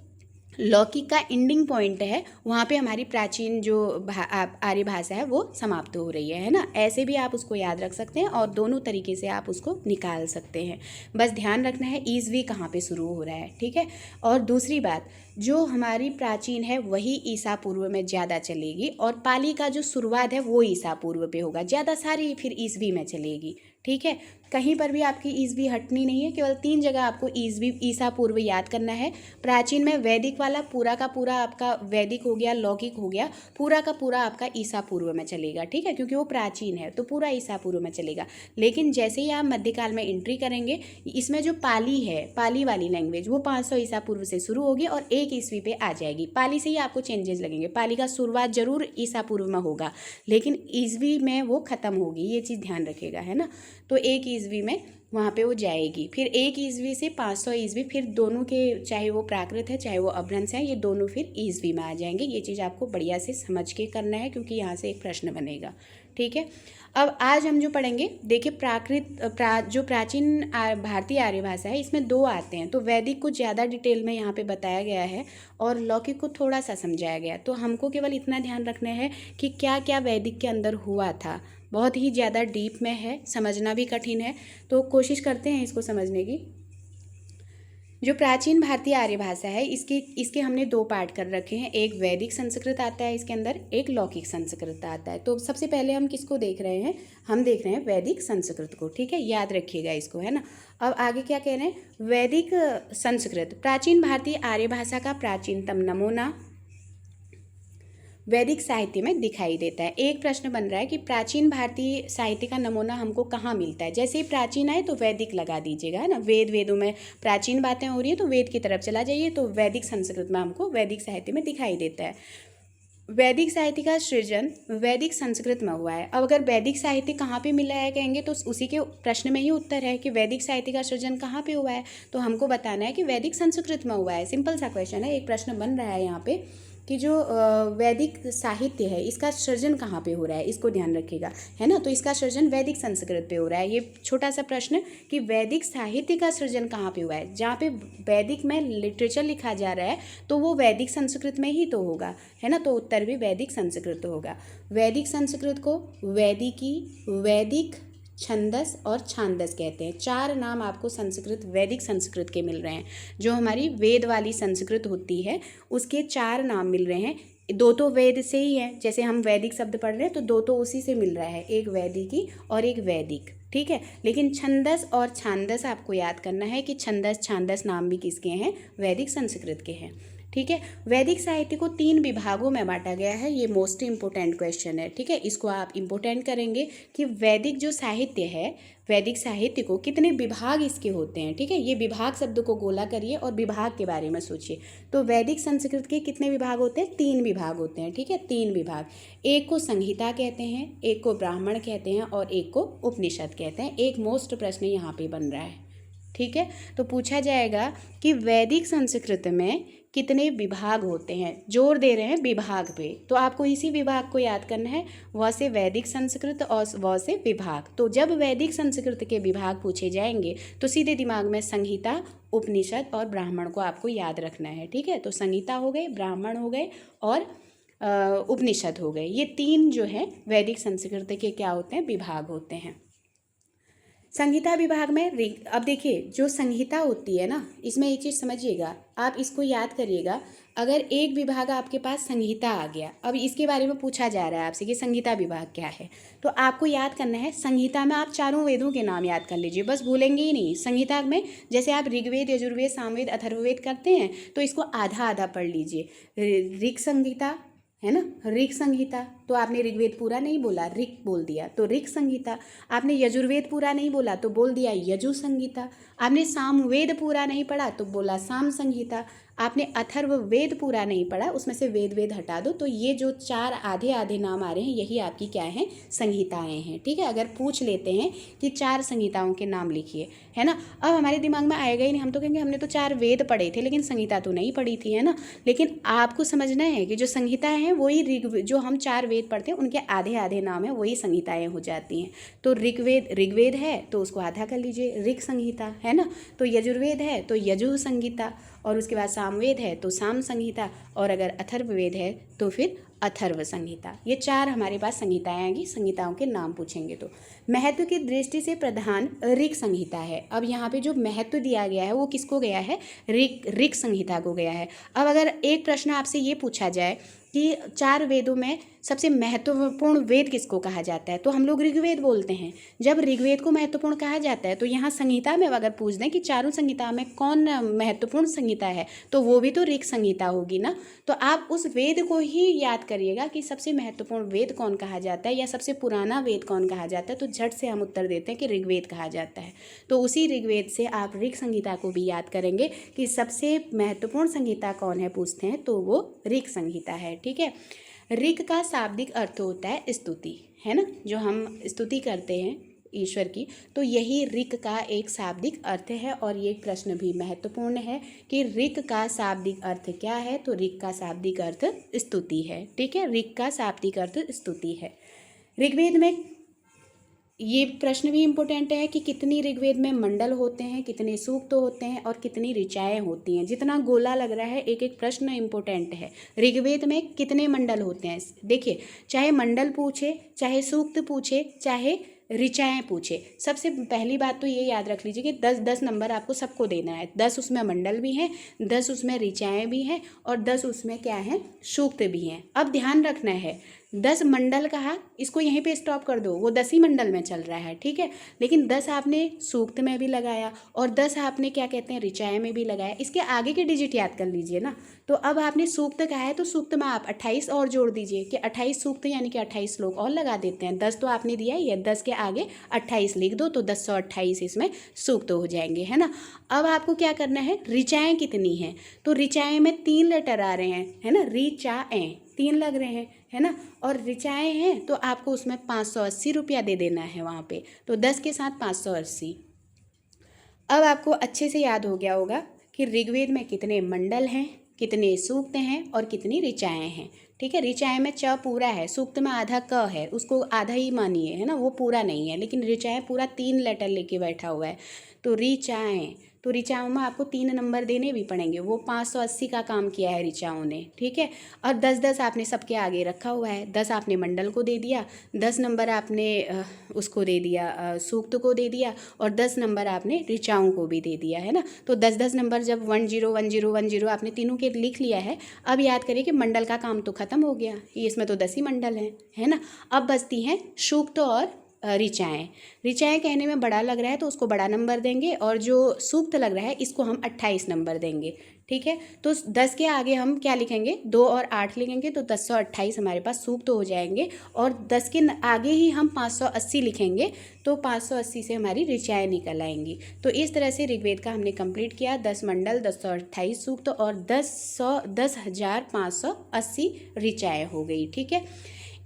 लौकिक का एंडिंग पॉइंट है वहाँ पे हमारी प्राचीन जो आर्य भाषा है वो समाप्त हो रही है ना। ऐसे भी आप उसको याद रख सकते हैं और दोनों तरीके से आप उसको निकाल सकते हैं। बस ध्यान रखना है ईस्वी कहाँ पे शुरू हो रहा है, ठीक है। और दूसरी बात, जो हमारी प्राचीन है वही ईसा पूर्व में ज़्यादा चलेगी और पाली का जो शुरुआत है वो ईसा पूर्व पे होगा, ज़्यादा सारी फिर ईस्वी में चलेगी, ठीक है। कहीं पर भी आपकी ईस्वी हटनी नहीं है, केवल 3 जगह आपको ईस्वी ईसा पूर्व याद करना है। प्राचीन में वैदिक वाला पूरा का पूरा आपका वैदिक हो गया, लौकिक हो गया, पूरा का पूरा आपका ईसा पूर्व में चलेगा, ठीक है, क्योंकि वो प्राचीन है तो पूरा ईसा पूर्व में चलेगा। लेकिन जैसे ही आप मध्यकाल में एंट्री करेंगे, इसमें जो पाली है, पाली वाली लैंग्वेज, वो 500 ईसा पूर्व से शुरू होगी और 1 ईस्वी पे आ जाएगी। पाली से ही आपको चेंजेस लगेंगे, पाली का शुरुआत जरूर ईसा पूर्व में होगा लेकिन ईस्वी में वो खत्म होगी, ये चीज़ ध्यान रखिएगा, है ना। तो 1 ईस्वी में वहाँ पे वो जाएगी, फिर 1 ईस्वी से 500 ईस्वी, फिर दोनों के चाहे वो प्राकृत है चाहे वो अपभ्रंश है, ये दोनों फिर ईस्वी में आ जाएंगे। ये चीज़ आपको बढ़िया से समझ के करना है क्योंकि यहाँ से एक प्रश्न बनेगा, ठीक है। अब आज हम जो पढ़ेंगे, देखिए जो प्राचीन भारतीय आर्य भाषा है इसमें 2 आते हैं, तो वैदिक को ज़्यादा डिटेल में यहाँ पे बताया गया है और लौकिक को थोड़ा सा समझाया गया। तो हमको केवल इतना ध्यान रखना है कि क्या क्या वैदिक के अंदर हुआ था। बहुत ही ज़्यादा डीप में है, समझना भी कठिन है, तो कोशिश करते हैं इसको समझने की। जो प्राचीन भारतीय आर्य भाषा है इसके हमने 2 पार्ट कर रखे हैं, एक वैदिक संस्कृत आता है इसके अंदर, एक लौकिक संस्कृत आता है। तो सबसे पहले हम किसको देख रहे हैं, हम देख रहे हैं वैदिक संस्कृत को, ठीक है, याद रखिएगा इसको, है ना। अब आगे क्या कह रहे हैं, वैदिक संस्कृत प्राचीन भारतीय आर्य भाषा का प्राचीनतम नमूना वैदिक साहित्य में दिखाई देता है। एक प्रश्न बन रहा है कि प्राचीन भारतीय साहित्य का नमूना हमको कहाँ मिलता है। जैसे ही प्राचीन आए तो वैदिक लगा दीजिएगा, है ना। वेदों में प्राचीन बातें हो रही है तो वेद की तरफ चला जाइए, तो वैदिक संस्कृत में हमको वैदिक साहित्य में दिखाई देता है। वैदिक साहित्य का सृजन वैदिक संस्कृत में हुआ है। अब अगर वैदिक साहित्य कहाँ पे मिला है कहेंगे तो उसी के प्रश्न में ही उत्तर है कि वैदिक साहित्य का सृजन कहाँ पे हुआ है, तो हमको बताना है कि वैदिक संस्कृत में हुआ है। सिंपल सा क्वेश्चन है। एक प्रश्न बन रहा है यहाँ पे कि जो वैदिक साहित्य है इसका सृजन कहाँ पे हो रहा है, इसको ध्यान रखिएगा, है ना। तो इसका सृजन वैदिक संस्कृत पे हो रहा है। ये छोटा सा प्रश्न कि वैदिक साहित्य का सृजन कहाँ पे हुआ है, जहाँ पे वैदिक में लिटरेचर लिखा जा रहा है तो वो वैदिक संस्कृत में ही तो होगा, है ना। तो उत्तर भी वैदिक संस्कृत होगा। वैदिक संस्कृत को वैदिकी, वैदिक, छंदस और छांदस कहते हैं। 4 नाम आपको संस्कृत वैदिक संस्कृत के मिल रहे हैं। जो हमारी वेद वाली संस्कृत होती है उसके 4 नाम मिल रहे हैं। 2 तो वेद से ही है, जैसे हम वैदिक शब्द पढ़ रहे हैं तो 2 तो उसी से मिल रहा है, एक वैदिकी और एक वैदिक, ठीक है। लेकिन छंदस और छांदस आपको याद करना है कि छंदस छांदस नाम भी किसके हैं, वैदिक संस्कृत के हैं। ठीक है। वैदिक साहित्य को 3 विभागों में बांटा गया है, ये मोस्ट इम्पोर्टेंट क्वेश्चन है, ठीक है। इसको आप इम्पोर्टेंट करेंगे कि वैदिक जो साहित्य है, वैदिक साहित्य को कितने विभाग इसके होते हैं, ठीक है। ये विभाग शब्द को गोला करिए और विभाग के बारे में सोचिए। तो वैदिक संस्कृत के कितने विभाग होते हैं? 3 विभाग होते हैं, ठीक है, 3 विभाग। एक को संहिता कहते हैं, एक को ब्राह्मण कहते हैं और एक को उपनिषद कहते हैं। एक मोस्ट प्रश्न यहाँ पे बन रहा है, ठीक है। तो पूछा जाएगा कि वैदिक संस्कृत में कितने विभाग होते हैं, जोर दे रहे हैं विभाग पे, तो आपको इसी विभाग को याद करना है, व से वैदिक संस्कृत और व से विभाग। तो जब वैदिक संस्कृत के विभाग पूछे जाएंगे तो सीधे दिमाग में संहिता, उपनिषद और ब्राह्मण को आपको याद रखना है, ठीक है। तो संहिता हो गए, ब्राह्मण हो गए और उपनिषद हो गए, ये 3 जो है वैदिक संस्कृत के क्या होते हैं? विभाग होते हैं। संहिता विभाग में अब देखिए जो संहिता होती है ना, इसमें एक चीज़ समझिएगा, आप इसको याद करिएगा। अगर एक विभाग आपके पास संहिता आ गया, अब इसके बारे में पूछा जा रहा है आपसे कि संहिता विभाग क्या है, तो आपको याद करना है संहिता में आप चारों वेदों के नाम याद कर लीजिए, बस भूलेंगे ही नहीं। संहिता में जैसे आप ऋग्वेद, यजुर्वेद, सामवेद, अथर्ववेद करते हैं तो इसको आधा आधा पढ़ लीजिए। ऋग संहिता है ना, ऋग संहिता, तो आपने ऋग्वेद पूरा नहीं बोला, ऋग बोल दिया तो ऋग संहिता। आपने यजुर्वेद पूरा नहीं बोला तो बोल दिया यजु संहिता। आपने सामवेद पूरा नहीं पढ़ा तो बोला साम संहिता। आपने अथर्ववेद पूरा नहीं पढ़ा, उसमें से वेद हटा दो, तो ये जो 4 आधे आधे नाम आ रहे हैं यही आपकी क्या हैं? संहिताएं हैं, ठीक है। अगर पूछ लेते हैं कि 4 संहिताओं के नाम लिखिए, है ना, अब हमारे दिमाग में आएगा ही नहीं, हम तो कहेंगे हमने तो 4 वेद पढ़े थे लेकिन संहिता तो नहीं पढ़ी थी, है ना। लेकिन आपको समझना है कि जो संहिताएं हैं वही जो हम 4 वेद पढ़ते हैं उनके आधे आधे नाम है, वही संहिताएं हो जाती हैं। तो ऋग्वेद है तो उसको आधा कर लीजिए, ऋग संहिता, है ना। तो यजुर्वेद है तो यजु संहिता, और उसके बाद सामवेद है तो साम संहिता, और अगर अथर्ववेद है तो फिर अथर्व संहिता। ये 4 हमारे पास संहिताएं आएंगी। संहिताओं के नाम पूछेंगे तो महत्व की दृष्टि से प्रधान ऋग संहिता है। अब यहाँ पे जो महत्व दिया गया है वो किसको गया है? ऋग संहिता को गया है। अब अगर एक प्रश्न आपसे ये पूछा जाए कि 4 वेदों में सबसे महत्वपूर्ण वेद किसको कहा जाता है, तो हम लोग ऋग्वेद बोलते हैं। जब ऋग्वेद को महत्वपूर्ण कहा जाता है तो यहाँ संहिता में अगर पूछ दें कि चारों संहिता में कौन महत्वपूर्ण संहिता है, तो वो भी तो ऋग संहिता होगी ना। तो आप उस वेद को ही याद करिएगा कि सबसे महत्वपूर्ण वेद कौन कहा जाता है या सबसे पुराना वेद कौन कहा जाता है, तो झट से हम उत्तर देते हैं कि ऋग्वेद कहा जाता है। तो उसी ऋग्वेद से आप ऋग संहिता को भी याद करेंगे कि सबसे महत्वपूर्ण संहिता कौन है पूछते हैं तो वो ऋग संहिता है, ठीक है। ऋग का शाब्दिक अर्थ होता है स्तुति, है ना, जो हम स्तुति करते हैं ईश्वर की, तो यही ऋग का एक शाब्दिक अर्थ है। और ये प्रश्न भी महत्वपूर्ण है कि ऋग का शाब्दिक अर्थ क्या है, तो ऋग का शाब्दिक अर्थ स्तुति है, ठीक है। ऋग का शाब्दिक अर्थ स्तुति है। ऋग्वेद में ये प्रश्न भी इम्पोर्टेंट है कि कितनी ऋग्वेद में मंडल होते हैं, कितने सूक्त होते हैं और कितनी ऋचाएँ होती हैं। जितना गोला लग रहा है एक एक प्रश्न इम्पोर्टेंट है। ऋग्वेद में कितने मंडल होते हैं, देखिए, चाहे मंडल पूछे, चाहे सूक्त पूछे, चाहे ऋचाएँ पूछे, सबसे पहली बात तो ये याद रख लीजिए कि 10-10 नंबर आपको सबको देना है। 10 उसमें मंडल भी हैं, 10 उसमें ऋचाएँ भी हैं और 10 उसमें क्या है, सूक्त भी हैं। अब ध्यान रखना है, 10 मंडल कहा, इसको यहीं पे स्टॉप कर दो, वो 10 ही मंडल में चल रहा है, ठीक है। लेकिन 10 आपने सूक्त में भी लगाया और 10 आपने क्या कहते हैं ऋचाएँ में भी लगाया, इसके आगे के डिजिट याद कर लीजिए ना। तो अब आपने सूक्त कहा है तो सूक्त में आप 28 और जोड़ दीजिए कि 28 सूक्त यानी कि 28 श्लोक और लगा देते हैं। 10 तो आपने दिया ही है, 10 के आगे 28 लिख दो तो 1028 इसमें सूक्त हो जाएंगे, है ना। अब आपको क्या करना है, ऋचाएँ कितनी हैं, तो ऋचाएँ में 3 लेटर आ रहे हैं, है ना, ऋचाएँ 3 लग रहे हैं, है ना। और ऋचाएँ हैं तो आपको उसमें 580 रुपया दे देना है वहाँ पे, तो 10 के साथ 580। अब आपको अच्छे से याद हो गया होगा कि ऋग्वेद में कितने मंडल हैं, कितने सूक्त हैं और कितनी ऋचाएँ हैं, ठीक है। ऋचाएँ में च पूरा है, सूक्त में आधा क है, उसको आधा ही मानिए, है ना, वो पूरा नहीं है, लेकिन ऋचाएँ पूरा 3 लेटर लेके बैठा हुआ है। तो ऋचाएँ, तो ऋचाओं में आपको 3 नंबर देने भी पड़ेंगे, वो 580 का काम किया है ऋचाओं ने, ठीक है। और 10-10 आपने सबके आगे रखा हुआ है, 10 आपने मंडल को दे दिया, 10 नंबर आपने उसको दे दिया, सूक्त को दे दिया, और 10 नंबर आपने ऋचाओं को भी दे दिया, है ना। तो 10-10 नंबर जब 10 10 10 आपने तीनों के लिख लिया है, अब याद करिए कि मंडल का काम तो खत्म हो गया, ये इसमें तो 10 ही मंडल हैं, है ना। अब बचती हैं सूक्त और ऋचाएँ। ऋचाएँ कहने में बड़ा लग रहा है तो उसको बड़ा नंबर देंगे, और जो सूक्त लग रहा है इसको हम 28 नंबर देंगे। ठीक है, तो 10 के आगे हम क्या लिखेंगे, 2 और 8 लिखेंगे तो 1028 हमारे पास सूक्त हो जाएंगे। और 10 के आगे ही हम 580 लिखेंगे तो 580 से हमारी ऋचाएँ निकल आएंगी। तो इस तरह से ऋग्वेद का हमने कंप्लीट किया, 10 मंडल, 1028 सूक्त और 10,580 ऋचाएँ हो गई। ठीक है,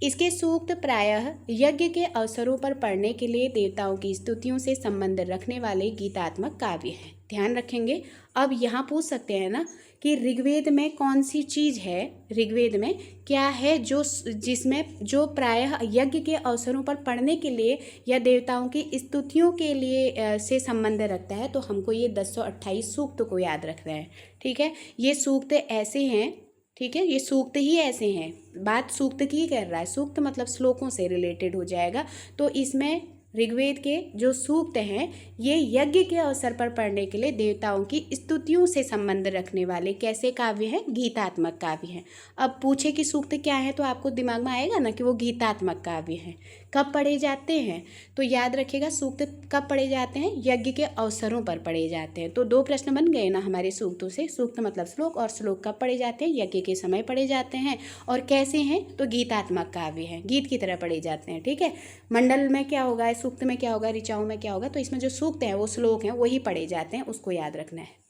इसके सूक्त प्रायः यज्ञ के अवसरों पर पढ़ने के लिए देवताओं की स्तुतियों से संबंध रखने वाले गीतात्मक काव्य हैं। ध्यान रखेंगे। अब यहाँ पूछ सकते हैं ना कि ऋग्वेद में कौन सी चीज़ है, ऋग्वेद में क्या है जिसमें जो प्रायः यज्ञ के अवसरों पर पढ़ने के लिए या देवताओं की स्तुतियों के लिए से संबंध रखता है। तो हमको ये 1028 सूक्त को याद रखना है। ठीक है, ये सूक्त ऐसे हैं, ठीक है, ये सूक्त ही ऐसे हैं, बात सूक्त की कर रहा है, सूक्त मतलब श्लोकों से रिलेटेड हो जाएगा। तो इसमें ऋग्वेद के जो सूक्त हैं ये यज्ञ के अवसर पर पढ़ने के लिए देवताओं की स्तुतियों से संबंध रखने वाले कैसे काव्य हैं, गीतात्मक काव्य हैं। अब पूछे कि सूक्त क्या है तो आपको दिमाग में आएगा ना कि वो गीतात्मक काव्य हैं। कब पढ़े जाते हैं तो याद रखिएगा, सूक्त कब पढ़े जाते हैं, यज्ञ के अवसरों पर पढ़े जाते हैं। तो 2 प्रश्न बन गए ना हमारे सूक्तों से। सूक्त मतलब श्लोक, और श्लोक कब पढ़े जाते हैं, यज्ञ के समय पढ़े जाते हैं। और कैसे हैं तो गीतात्मक काव्य हैं, गीत की तरह पढ़े जाते हैं। ठीक है, मंडल में क्या होगा, सूक्त में क्या होगा, ऋचाओं में क्या होगा, तो इसमें जो सूक्त हैं वो श्लोक हैं वही पढ़े जाते हैं, उसको याद रखना है।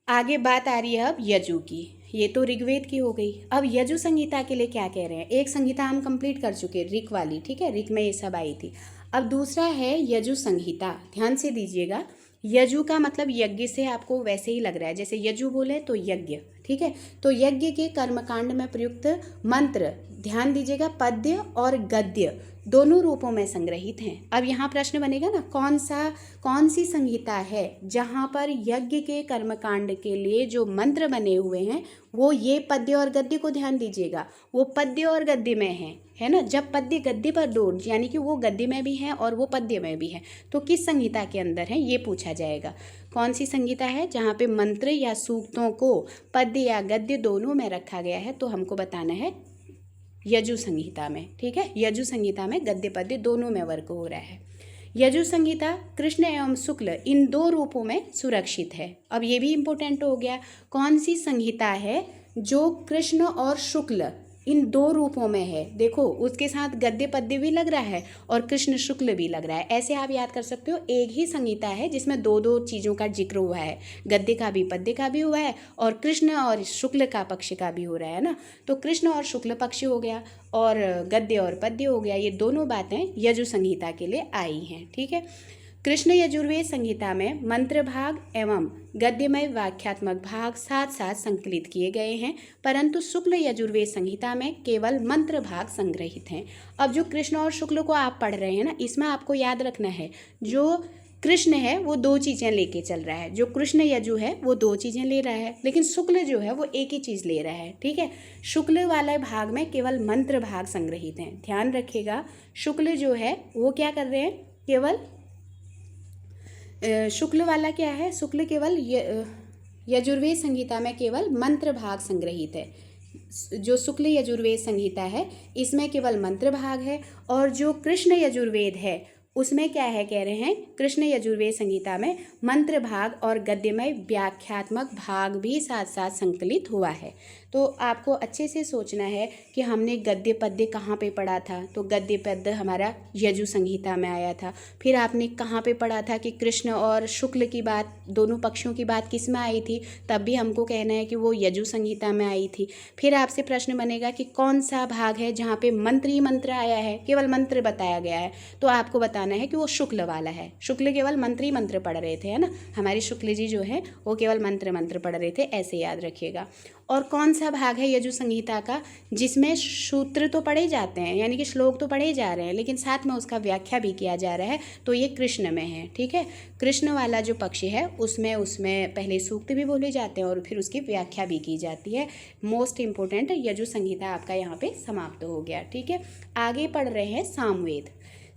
आगे बात आ रही है अब यजु की। ये तो ऋग्वेद की हो गई। अब यजु संहिता के लिए क्या कह रहे हैं, एक संहिता हम कंप्लीट कर चुके ऋक वाली। ठीक है, ऋक में ये सब आई थी। अब दूसरा है यजु संहिता। ध्यान से दीजिएगा, यजु का मतलब यज्ञ से आपको वैसे ही लग रहा है, जैसे यजु बोले तो यज्ञ। ठीक है, तो यज्ञ के कर्मकांड में प्रयुक्त मंत्र, ध्यान दीजिएगा, पद्य और गद्य दोनों रूपों में संग्रहित हैं। अब यहाँ प्रश्न बनेगा ना, कौन सी संहिता है जहाँ पर यज्ञ के कर्मकांड के लिए जो मंत्र बने हुए हैं वो ये पद्य और गद्य को ध्यान दीजिएगा, वो पद्य और गद्य में है ना। जब पद्य गद्य पर दो, यानी कि वो गद्य में भी है और वो पद्य में भी है, तो किस संहिता के अंदर है ये पूछा जाएगा। कौन सी संहिता है जहाँ पे मंत्र या सूक्तों को पद्य या गद्य दोनों में रखा गया है, तो हमको बताना है यजु संहिता में। ठीक है, यजु संहिता में गद्य पद्य दोनों में वर्क हो रहा है। यजु संहिता कृष्ण एवं शुक्ल इन 2 रूपों में सुरक्षित है। अब ये भी इम्पोर्टेंट हो गया, कौन सी संहिता है जो कृष्ण और शुक्ल इन 2 रूपों में है। देखो उसके साथ गद्य पद्य भी लग रहा है और कृष्ण शुक्ल भी लग रहा है। ऐसे आप याद कर सकते हो, एक ही संहिता है जिसमें 2 चीज़ों का जिक्र हुआ है, गद्य का भी पद्य का भी हुआ है और कृष्ण और शुक्ल का पक्ष का भी हो रहा है ना। तो कृष्ण और शुक्ल पक्ष हो गया और गद्य और पद्य हो गया। ये दोनों बातें यजु संहिता के लिए आई हैं। ठीक है, कृष्ण यजुर्वेद संहिता में मंत्र भाग एवं गद्यमय वाक्यात्मक भाग साथ साथ संकलित किए गए हैं, परंतु शुक्ल यजुर्वेद संहिता में केवल मंत्र भाग संग्रहित हैं। अब जो कृष्ण और शुक्ल को आप पढ़ रहे हैं ना, इसमें आपको याद रखना है, जो कृष्ण है वो 2 चीज़ें लेके चल रहा है, जो कृष्ण यजु है वो 2 चीज़ें ले रहा है, लेकिन शुक्ल जो है वो एक ही चीज़ ले रहा है। ठीक है, शुक्ल वाले भाग में केवल मंत्र भाग संग्रहित हैं। ध्यान रखिएगा, शुक्ल जो है वो क्या कर रहे हैं, केवल शुक्ल वाला क्या है, शुक्ल केवल यजुर्वेद संहिता में केवल मंत्र भाग संग्रहित है। जो शुक्ल यजुर्वेद संहिता है इसमें केवल मंत्र भाग है, और जो कृष्ण यजुर्वेद है उसमें क्या है, कह रहे हैं कृष्ण यजुर्वेद संहिता में मंत्र भाग और गद्यमय व्याख्यात्मक भाग भी साथ साथ संकलित हुआ है। तो आपको अच्छे से सोचना है कि हमने गद्य पद्य कहाँ पे पढ़ा था, तो गद्य पद्य हमारा यजु संहिता में आया था। फिर आपने कहाँ पे पढ़ा था कि कृष्ण और शुक्ल की बात, दोनों पक्षों की बात किस में आई थी, तब भी हमको कहना है कि वो यजु संहिता में आई थी। फिर आपसे प्रश्न बनेगा कि कौन सा भाग है जहाँ पे मंत्र ही मंत्र आया है, केवल मंत्र बताया गया है, तो आपको बताना है कि वो शुक्ल वाला है। शुक्ल केवल मंत्र ही मंत्र पढ़ रहे थे, है ना, हमारे शुक्ल जी जो है वो केवल मंत्र पढ़ रहे थे, ऐसे याद रखिएगा। और कौन सा भाग है यजु संहिता का जिसमें सूत्र तो पढ़े जाते हैं, यानी कि श्लोक तो पढ़े जा रहे हैं, लेकिन साथ में उसका व्याख्या भी किया जा रहा है, तो ये कृष्ण में है। ठीक है, कृष्ण वाला जो पक्ष है उसमें पहले सूक्त भी बोले जाते हैं और फिर उसकी व्याख्या भी की जाती है। मोस्ट इम्पोर्टेंट यजु संहिता आपका यहाँ पे समाप्त हो गया। ठीक है, आगे पढ़ रहे हैं सामवेद।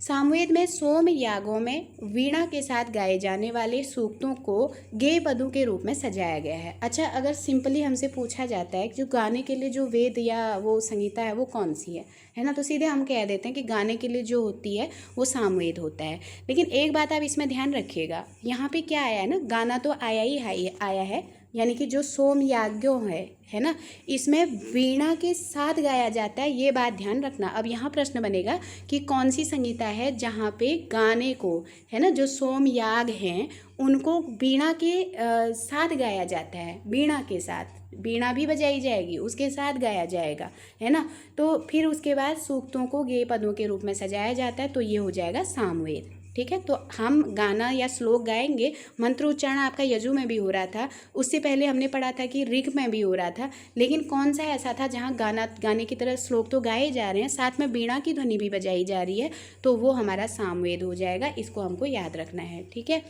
सामवेद में सोम यागों में वीणा के साथ गाए जाने वाले सूक्तों को गेय पदों के रूप में सजाया गया है। अच्छा, अगर सिंपली हमसे पूछा जाता है कि जो गाने के लिए जो वेद या वो संहिता है वो कौन सी है ना, तो सीधे हम कह देते हैं कि गाने के लिए जो होती है वो सामवेद होता है। लेकिन एक बात आप इसमें ध्यान रखिएगा, यहाँ पे क्या आया है ना, गाना तो आया है, यानी कि जो सोम याज्ञों है ना, इसमें वीणा के साथ गाया जाता है, ये बात ध्यान रखना। अब यहाँ प्रश्न बनेगा कि कौन सी संहिता है जहाँ पे गाने को, है ना, जो सोम याग हैं उनको वीणा के साथ गाया जाता है, वीणा के साथ, वीणा भी बजाई जाएगी, उसके साथ गाया जाएगा, है ना। तो फिर उसके बाद सूक्तों को गेय पदों के रूप में सजाया जाता है, तो ये हो जाएगा सामवेद। ठीक है, तो हम गाना या श्लोक गाएंगे। मंत्रोच्चारण आपका यजु में भी हो रहा था, उससे पहले हमने पढ़ा था कि ऋग में भी हो रहा था, लेकिन कौन सा ऐसा था जहाँ गाने की तरह श्लोक तो गाए जा रहे हैं, साथ में वीणा की ध्वनि भी बजाई जा रही है, तो वो हमारा सामवेद हो जाएगा। इसको हमको याद रखना है। ठीक है,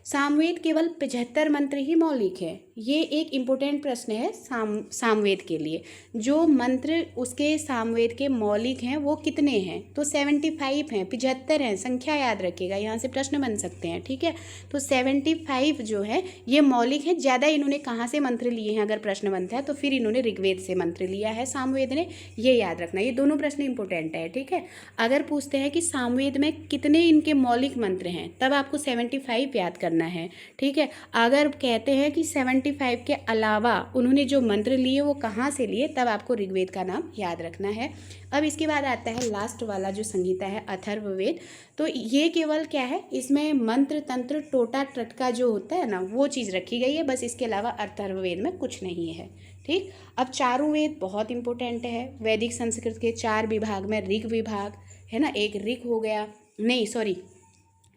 सामवेद केवल 75 मंत्र ही मौलिक है, ये एक इम्पोर्टेंट प्रश्न है सामवेद के लिए। जो मंत्र उसके सामवेद के मौलिक हैं वो कितने हैं, तो 75 हैं, 75 हैं, संख्या याद रखिएगा, यहाँ से प्रश्न बन सकते हैं। ठीक है, तो 75 जो है ये मौलिक है। ज़्यादा इन्होंने कहाँ से मंत्र लिए हैं अगर प्रश्न बनता है, तो फिर इन्होंने ऋग्वेद से मंत्र लिया है सामवेद ने, ये याद रखना। ये दोनों प्रश्न इंपॉर्टेंट है। ठीक है, अगर पूछते हैं कि सामवेद में कितने इनके मौलिक मंत्र हैं, तब आपको 75 याद करना है। ठीक है, अगर कहते हैं कि 75 के अलावा उन्होंने जो मंत्र लिए वो कहाँ से लिए, तब आपको ऋग्वेद का नाम याद रखना है। अब इसके बाद आता है लास्ट वाला जो संहिता है अथर्ववेद। तो ये केवल क्या है, इसमें मंत्र तंत्र टोटा टटका जो होता है ना वो चीज़ रखी गई है, बस इसके अलावा अथर्ववेद में कुछ नहीं है। ठीक, अब चारों वेद बहुत इंपॉर्टेंट है। वैदिक संस्कृत के 4 विभाग में ऋग विभाग है ना, एक ऋग हो गया, नहीं सॉरी,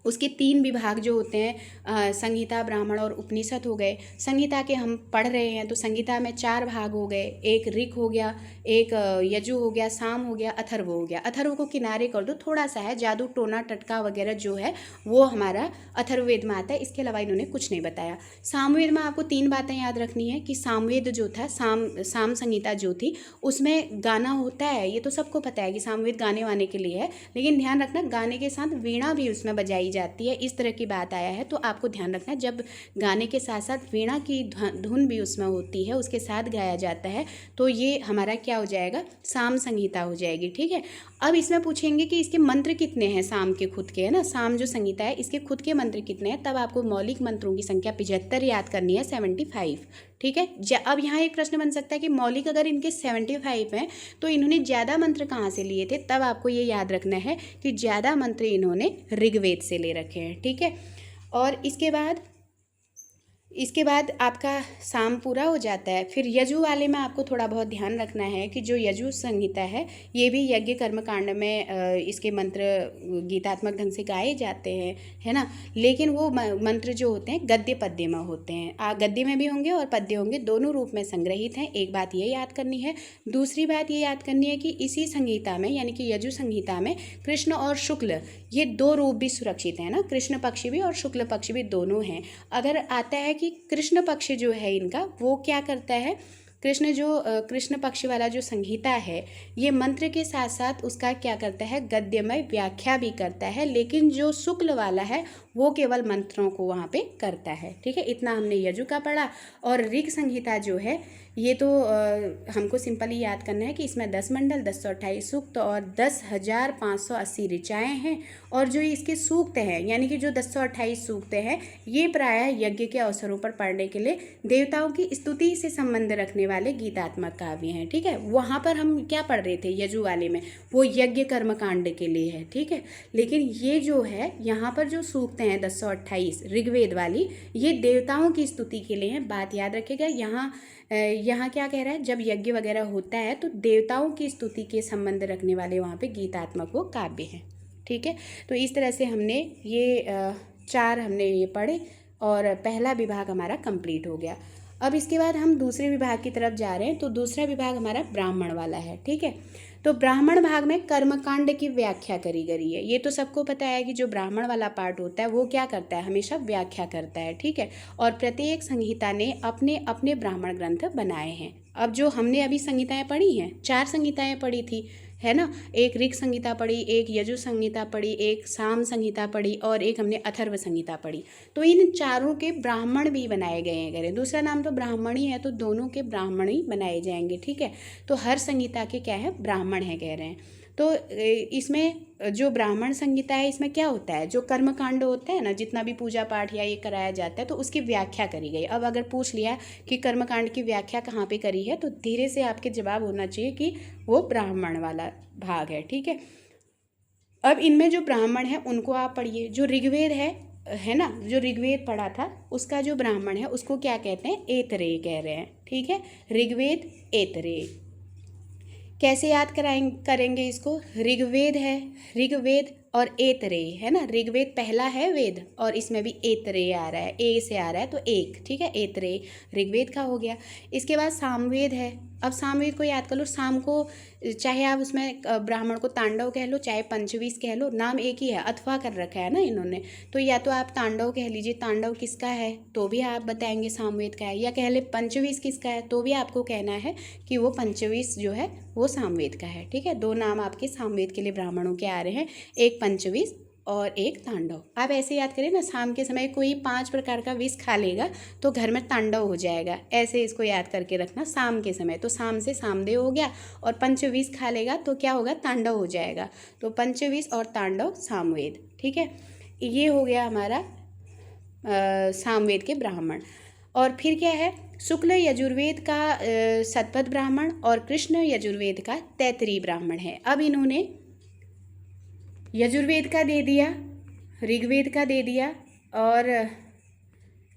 उसके 3 विभाग जो होते हैं, संहिता, ब्राह्मण और उपनिषद हो गए। संहिता के हम पढ़ रहे हैं तो संहिता में 4 भाग हो गए, एक ऋग हो गया, एक यजु हो गया, साम हो गया, अथर्व हो गया। अथर्व को किनारे कर दो, थोड़ा सा है, जादू टोना टटका वगैरह जो है वो हमारा अथर्ववेद में आता है, इसके अलावा इन्होंने कुछ नहीं बताया। सामवेद में आपको 3 बातें याद रखनी है कि सामवेद जो था, साम संहिता जो थी उसमें गाना होता है, ये तो सबको पता है कि सामवेद गाने वाने के लिए है, लेकिन ध्यान रखना गाने के साथ वीणा भी उसमें बजाई जाती है, इस तरह की बात आया है, तो आपको ध्यान रखना जब गाने के साथ साथ वीणा की धुन भी उसमें होती है, उसके साथ गाया जाता है, तो ये हमारा क्या हो जाएगा, साम संहिता हो जाएगी। ठीक है, अब इसमें पूछेंगे कि इसके मंत्र कितने हैं, साम के खुद के, है ना, साम जो संहिता है इसके खुद के मंत्र कितने हैं, तब आपको मौलिक मंत्रों की संख्या 75 याद करनी है, 75। ठीक है, अब यहाँ एक प्रश्न बन सकता है कि मौलिक अगर इनके 75 हैं तो इन्होंने ज़्यादा मंत्र कहाँ से लिए थे, तब आपको ये याद रखना है कि ज़्यादा मंत्र इन्होंने ऋग्वेद से ले रखे हैं। ठीक है, और इसके बाद आपका साम पूरा हो जाता है। फिर यजु वाले में आपको थोड़ा बहुत ध्यान रखना है कि जो यजु संहिता है ये भी यज्ञ कर्म कांड में इसके मंत्र गीतात्मक ढंग से गाए जाते हैं, है ना, लेकिन वो मंत्र जो होते हैं गद्य पद्य में होते हैं, गद्य में भी होंगे और पद्य होंगे, दोनों रूप में संग्रहित हैं। एक बात ये याद करनी है। दूसरी बात ये याद करनी है कि इसी संहिता में यानी कि यजु संहिता में कृष्ण और शुक्ल ये 2 रूप भी सुरक्षित हैं ना, कृष्ण पक्ष भी और शुक्ल पक्ष भी दोनों हैं। अगर आता है कि कृष्ण पक्ष जो है इनका वो क्या करता है, कृष्ण पक्ष वाला जो संहिता है ये मंत्र के साथ साथ उसका क्या करता है, गद्यमय व्याख्या भी करता है, लेकिन जो शुक्ल वाला है वो केवल मंत्रों को वहाँ पे करता है। ठीक है, इतना हमने यजु का पढ़ा। और ऋग संहिता जो है ये तो हमको सिंपली याद करना है कि इसमें 10 मंडल, 1028 सूक्त और 10,580 ऋचाएँ हैं। और जो इसके सूक्त हैं यानी कि जो 1028 सूक्त हैं ये प्रायः यज्ञ के अवसरों पर पढ़ने के लिए देवताओं की स्तुति से संबंध रखने वाले गीतात्मक काव्य हैं। ठीक है, वहाँ पर हम क्या पढ़ रहे थे यजु वाले में, वो यज्ञ कर्म कांड के लिए है। ठीक है, लेकिन ये जो है यहाँ पर जो सूक्त हैं 1028 ऋग्वेद वाली, ये देवताओं की स्तुति के लिए हैं। बात याद रखिएगा, यहाँ क्या कह रहा है, जब यज्ञ वगैरह होता है तो देवताओं की स्तुति के संबंध रखने वाले वहाँ पे गीतात्मक वो काव्य हैं। ठीक है, तो इस तरह से हमने ये 4 हमने ये पढ़े और पहला विभाग हमारा कंप्लीट हो गया। अब इसके बाद हम दूसरे विभाग की तरफ जा रहे हैं, तो दूसरा विभाग हमारा ब्राह्मण वाला है। ठीक है, तो ब्राह्मण भाग में कर्मकांड की व्याख्या करी गई है। ये तो सबको पता है कि जो ब्राह्मण वाला पार्ट होता है वो क्या करता है, हमेशा व्याख्या करता है। ठीक है, और प्रत्येक संहिता ने अपने अपने ब्राह्मण ग्रंथ बनाए हैं। अब जो हमने अभी संहिताएं पढ़ी हैं, 4 संहिताएं पढ़ी थी, है ना। एक ऋग संहिता पढ़ी, एक यजु संहिता पढ़ी, एक साम संहिता पढ़ी और एक हमने अथर्व संहिता पढ़ी। तो इन चारों के ब्राह्मण भी बनाए गए हैं। करें दूसरा नाम तो ब्राह्मणी है, तो दोनों के ब्राह्मण ही बनाए जाएंगे, ठीक है। तो हर संहिता के क्या है, ब्राह्मण है कह रहे हैं। तो इसमें जो ब्राह्मण संहिता है इसमें क्या होता है, जो कर्मकांड होते हैं ना, जितना भी पूजा पाठ या ये कराया जाता है तो उसकी व्याख्या करी गई। अब अगर पूछ लिया कि कर्मकांड की व्याख्या कहाँ पे करी है, तो धीरे से आपके जवाब होना चाहिए कि वो ब्राह्मण वाला भाग है, ठीक है। अब इनमें जो ब्राह्मण है उनको आप पढ़िए। जो ऋग्वेद है ना, जो ऋग्वेद पढ़ा था उसका जो ब्राह्मण है उसको क्या कहते हैं, ऐतरेय कह रहे हैं, ठीक है। ऋग्वेद ऐतरेय। कैसे याद करेंगे इसको, ऋग्वेद है, ऋग्वेद और ऐतरेय है ना। ऋग्वेद पहला है वेद और इसमें भी ऐतरेय आ रहा है, ए से आ रहा है तो एक, ठीक है। ऐतरेय ऋग्वेद का हो गया। इसके बाद सामवेद है। अब सामवेद को याद कर लो। साम को चाहे आप उसमें ब्राह्मण को तांडव कह लो, चाहे पंचवीस कह लो, नाम एक ही है, अथवा कर रखा है ना इन्होंने। तो या तो आप तांडव कह लीजिए, तांडव किसका है तो भी आप बताएंगे सामवेद का है, या कह ले पंचवीस किसका है तो भी आपको कहना है कि वो पंचवीस जो है वो सामवेद का है, ठीक है। दो नाम आपके सामवेद के लिए ब्राह्मणों के आ रहे हैं, एक पंचवीस और एक तांडव। आप ऐसे याद करें ना, शाम के समय कोई 5 प्रकार का विष खा लेगा तो घर में तांडव हो जाएगा, ऐसे इसको याद करके रखना। शाम के समय तो शाम से सामदेव हो गया, और पंचविष खा लेगा तो क्या होगा, तांडव हो जाएगा। तो पंचविष और तांडव सामवेद, ठीक है। ये हो गया हमारा सामवेद के ब्राह्मण। और फिर क्या है, शुक्ल यजुर्वेद का शतपथ ब्राह्मण और कृष्ण यजुर्वेद का तैतरीय ब्राह्मण है। अब इन्होंने यजुर्वेद का दे दिया, ऋग्वेद का दे दिया, और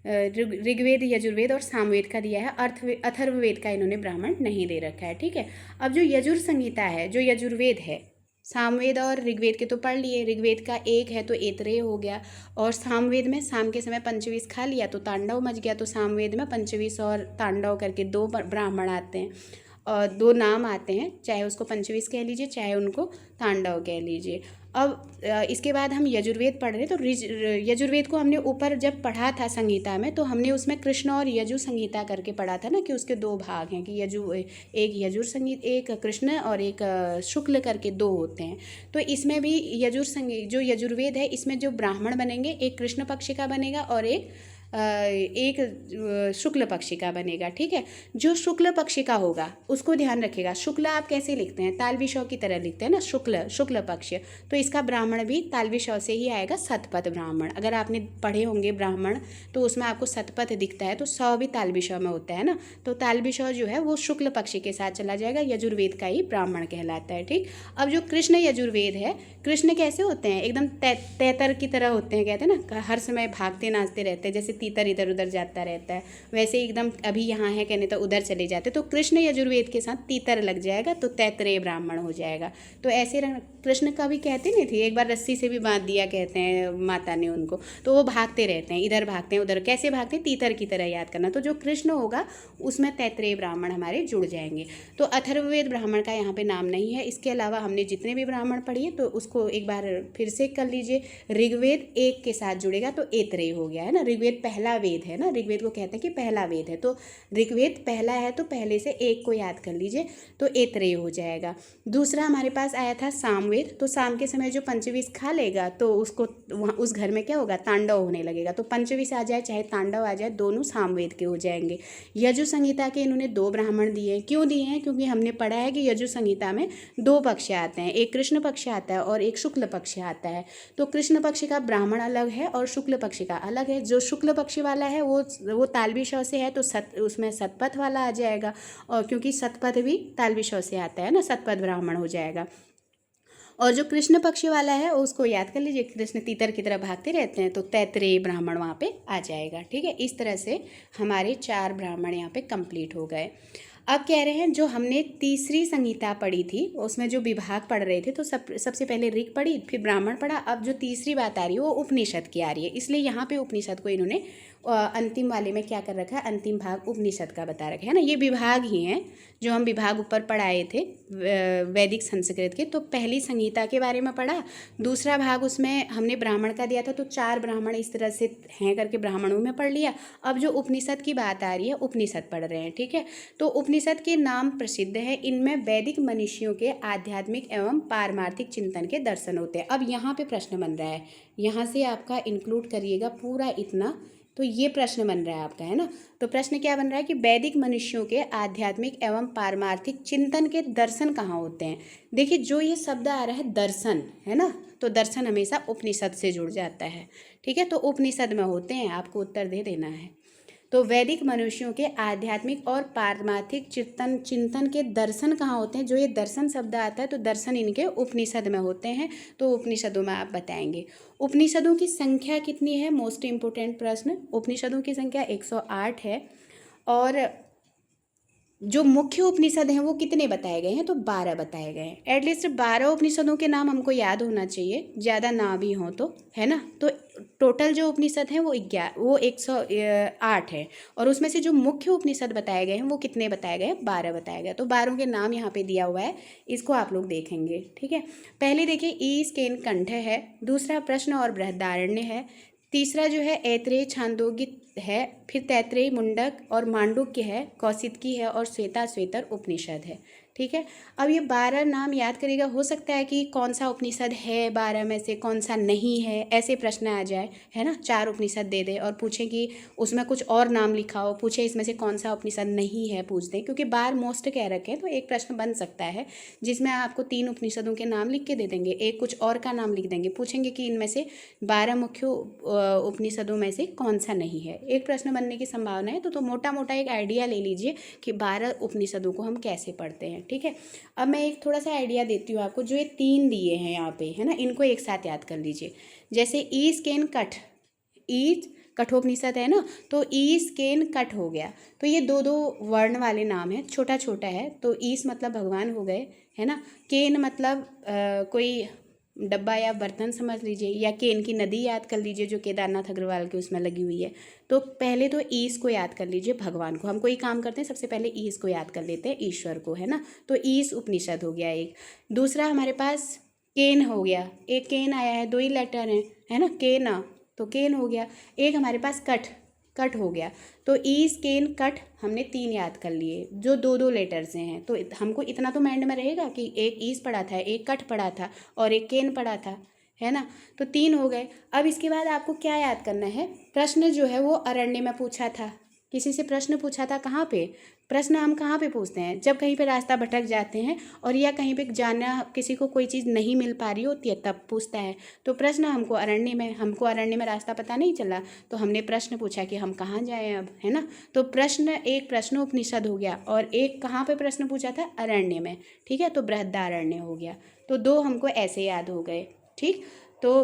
ऋग्वेद, यजुर्वेद और सामवेद का दिया है। अथर्ववेद का इन्होंने ब्राह्मण नहीं दे रखा है, ठीक है। अब जो यजुर संहिता है, जो यजुर्वेद है, सामवेद और ऋग्वेद के तो पढ़ लिए। ऋग्वेद का एक है तो ऐतरेय हो गया, और सामवेद में शाम के समय पंचवीस खा लिया तो तांडव मच गया। तो सामवेद में पंचवीस और तांडव करके 2 ब्राह्मण आते हैं, और 2 नाम आते हैं, चाहे उसको पंचवीस कह लीजिए चाहे उनको तांडव कह लीजिए। अब इसके बाद हम यजुर्वेद पढ़ रहे हैं। तो यजुर्वेद को हमने ऊपर जब पढ़ा था संहिता में, तो हमने उसमें कृष्ण और यजु संहिता करके पढ़ा था ना, कि उसके 2 भाग हैं, कि एक यजुर संहित, एक कृष्ण और एक शुक्ल करके 2 होते हैं। तो इसमें भी जो यजुर्वेद है इसमें जो ब्राह्मण बनेंगे, एक कृष्ण पक्ष का बनेगा और एक शुक्ल पक्षी का बनेगा, ठीक है। जो शुक्ल पक्षी का होगा उसको ध्यान रखिएगा। शुक्ल आप कैसे लिखते हैं, तालवी शौ की तरह लिखते हैं ना, शुक्ल पक्ष। तो इसका ब्राह्मण भी तालवी शौ से ही आएगा, शतपथ ब्राह्मण। अगर आपने पढ़े होंगे ब्राह्मण तो उसमें आपको शतपथ दिखता है, तो सौ भी तालवी शौ में होता है ना। तो तालवी शौ जो है वो शुक्ल पक्षी के साथ चला जाएगा, यजुर्वेद का ही ब्राह्मण कहलाता है, ठीक। अब जो कृष्ण यजुर्वेद है, कृष्ण कैसे होते हैं, एकदम तैतर की तरह होते हैं, कहते हैं ना, हर समय भागते नाचते रहते हैं, जैसे तीतर इधर उधर जाता रहता है, वैसे एकदम अभी यहाँ है कहने तो उधर चले जाते। तो कृष्ण यजुर्वेद के साथ तीतर लग जाएगा तो तैतरेय ब्राह्मण हो जाएगा। तो ऐसे कृष्ण का भी कहते नहीं थे, एक बार रस्सी से भी बांध दिया कहते हैं माता ने उनको, तो वो भागते रहते हैं, इधर भागते हैं उधर, कैसे भागते हैं, तीतर की तरह याद करना। तो जो कृष्ण होगा उसमें तैतरेय ब्राह्मण हमारे जुड़ जाएंगे। तो अथर्ववेद ब्राह्मण का यहाँ पे नाम नहीं है। इसके अलावा हमने जितने भी ब्राह्मण पढ़िए तो उसको एक बार फिर से कर लीजिए। ऋग्वेद एक के साथ जुड़ेगा तो ऐतरेय हो गया है ना। ऋग्वेद पहला वेद है ना, ऋग्वेद को कहते हैं कि पहला वेद है, तो ऋग्वेद पहला है तो पहले से एक को याद कर लीजिए तो ऐतरेय हो जाएगा। दूसरा हमारे पास आया था सामवेद। तो शाम के समय जो पंचविष खा लेगा तो उसको वहाँ उस घर में क्या होगा, तांडव होने लगेगा। तो पंचविष आ जाए चाहे तांडव आ जाए, दोनों सामवेद के हो जाएंगे। यजु संहिता के इन्होंने 2 ब्राह्मण दिए हैं। क्यों दिए हैं, क्योंकि हमने पढ़ा है कि यजु संहिता में 2 पक्ष आते हैं, एक कृष्ण पक्ष आता है और एक शुक्ल पक्ष आता है। तो कृष्ण पक्ष का ब्राह्मण अलग है और शुक्ल पक्ष का अलग है। जो शुक्ल पक्ष वाला है वो तालवी शौ से है तो उसमें शतपथ वाला आ जाएगा, और क्योंकि शतपथ भी तालवी शौ से आता है ना, शतपथ ब्राह्मण हो जाएगा। और जो कृष्ण पक्षी वाला है उसको याद कर लीजिए, कृष्ण तीतर की तरह भागते रहते हैं तो तैतरेय ब्राह्मण वहाँ पे आ जाएगा, ठीक है। इस तरह से हमारे 4 ब्राह्मण यहाँ पे कंप्लीट हो गए। अब कह रहे हैं जो हमने तीसरी संहिता पढ़ी थी उसमें जो विभाग पढ़ रहे थे, तो सबसे पहले ऋग पढ़ी, फिर ब्राह्मण पढ़ा। अब जो तीसरी बात आ रही है वो उपनिषद की आ रही है, इसलिए यहाँ पे उपनिषद को इन्होंने अंतिम वाले में क्या कर रखा है, अंतिम भाग उपनिषद का बता रखा है ना। ये विभाग ही हैं जो हम विभाग ऊपर पढ़ाए थे वैदिक संस्कृत के। तो पहली संहिता के बारे में पढ़ा, दूसरा भाग उसमें हमने ब्राह्मण का दिया था, तो 4 ब्राह्मण इस तरह से हैं करके ब्राह्मणों में पढ़ लिया। अब जो उपनिषद की बात आ रही है, उपनिषद पढ़ रहे हैं, ठीक है। तो उपनिषद के नाम प्रसिद्ध है, इनमें वैदिक मनीषियों के आध्यात्मिक एवं पारमार्थिक चिंतन के दर्शन होते हैं। अब यहाँ पे प्रश्न बन रहा है, यहाँ से आपका इंक्लूड करिएगा पूरा इतना, तो ये प्रश्न बन रहा है आपका, है ना। तो प्रश्न क्या बन रहा है कि वैदिक मनुष्यों के आध्यात्मिक एवं पारमार्थिक चिंतन के दर्शन कहाँ होते हैं। देखिए जो ये शब्द आ रहा है दर्शन, है ना, तो दर्शन हमेशा उपनिषद से जुड़ जाता है, ठीक है। तो उपनिषद में होते हैं, आपको उत्तर दे देना है। तो वैदिक मनुष्यों के आध्यात्मिक और पारमार्थिक चिंतन के दर्शन कहाँ होते हैं। जो ये दर्शन शब्द आता है तो दर्शन इनके उपनिषद में होते हैं। तो उपनिषदों में आप बताएंगे। उपनिषदों की संख्या कितनी है, मोस्ट इम्पोर्टेंट प्रश्न। उपनिषदों की संख्या 108 है। और जो मुख्य उपनिषद हैं वो कितने बताए गए हैं, तो 12 बताए गए हैं। एटलीस्ट 12 उपनिषदों के नाम हमको याद होना चाहिए, ज़्यादा ना भी हो तो, है ना। तो टोटल जो उपनिषद हैं वो 108 है। और उसमें से जो मुख्य उपनिषद बताए गए हैं वो कितने बताए गए हैं, 12 बताए गए। तो 12 के नाम यहाँ पे दिया हुआ है, इसको आप लोग देखेंगे, ठीक है। पहले देखिए ईश केन कंठ है, दूसरा प्रश्न और बृहदारण्य है, तीसरा जो है ऐत्रेय छांदोग्य है, फिर तैत्रेय मुंडक और मांडुक्य है, कौशितकी है और श्वेता श्वेतर उपनिषद है, ठीक है। अब ये 12 नाम याद करिएगा। हो सकता है कि कौन सा उपनिषद है 12 में से, कौन सा नहीं है, ऐसे प्रश्न आ जाए, है ना। 4 उपनिषद दे दे और पूछें कि उसमें कुछ और नाम लिखा हो, पूछे इसमें से कौन सा उपनिषद नहीं है, पूछ दें, क्योंकि 12 मोस्ट कह रखे हैं। तो एक प्रश्न बन सकता है जिसमें आपको 3 उपनिषदों के नाम लिख के दे देंगे, एक कुछ और का नाम लिख देंगे, पूछेंगे कि इनमें से 12 मुख्य उपनिषदों में से कौन सा नहीं है। एक प्रश्न बनने की संभावना है। तो मोटा मोटा एक आइडिया ले लीजिए कि 12 उपनिषदों को हम कैसे पढ़ते हैं, ठीक है। अब मैं एक थोड़ा सा आइडिया देती हूँ आपको। जो ये 3 दिए हैं यहाँ पे, है ना, इनको एक साथ याद कर लीजिए। जैसे ईश केन कठ, ईश कठोपनिषद है ना, तो ईश केन कठ हो गया। तो ये 2-2 वर्ण वाले नाम हैं, छोटा छोटा है। तो ईश मतलब भगवान हो गए, है ना। केन मतलब कोई डब्बा या बर्तन समझ लीजिए, या केन की नदी याद कर लीजिए जो केदारनाथ अग्रवाल के उसमें लगी हुई है। तो पहले तो ईश को याद कर लीजिए, भगवान को। हम कोई काम करते हैं सबसे पहले ईश को याद कर लेते हैं, ईश्वर को, है ना। तो ईश उपनिषद हो गया एक। दूसरा हमारे पास केन हो गया, एक केन आया है, 2 ही लेटर हैं, है ना, केना, तो केन हो गया। एक हमारे पास कठ, कट हो गया। तो ईश केन कट हमने 3 याद कर लिए जो 2-2 लेटर से हैं। तो हमको इतना तो माइंड में रहेगा कि एक ईश पढ़ा था, एक कट पढ़ा था और एक केन पढ़ा था, है ना। तो 3 हो गए। अब इसके बाद आपको क्या याद करना है, प्रश्न जो है वो अरण्य में पूछा था। किसी से प्रश्न पूछा था, कहाँ पे प्रश्न हम कहाँ पे पूछते हैं, जब कहीं पे रास्ता भटक जाते हैं और या कहीं पे जाना, किसी को कोई चीज़ नहीं मिल पा रही होती है तब पूछता है। तो प्रश्न हमको अरण्य में रास्ता पता नहीं चला तो हमने प्रश्न पूछा कि हम कहाँ जाएं अब, है ना। तो प्रश्न, एक प्रश्न उपनिषद हो गया और एक कहाँ पे प्रश्न पूछा था, अरण्य में, ठीक है। तो बृहदारण्य हो गया। तो 2 हमको ऐसे याद हो गए, ठीक। तो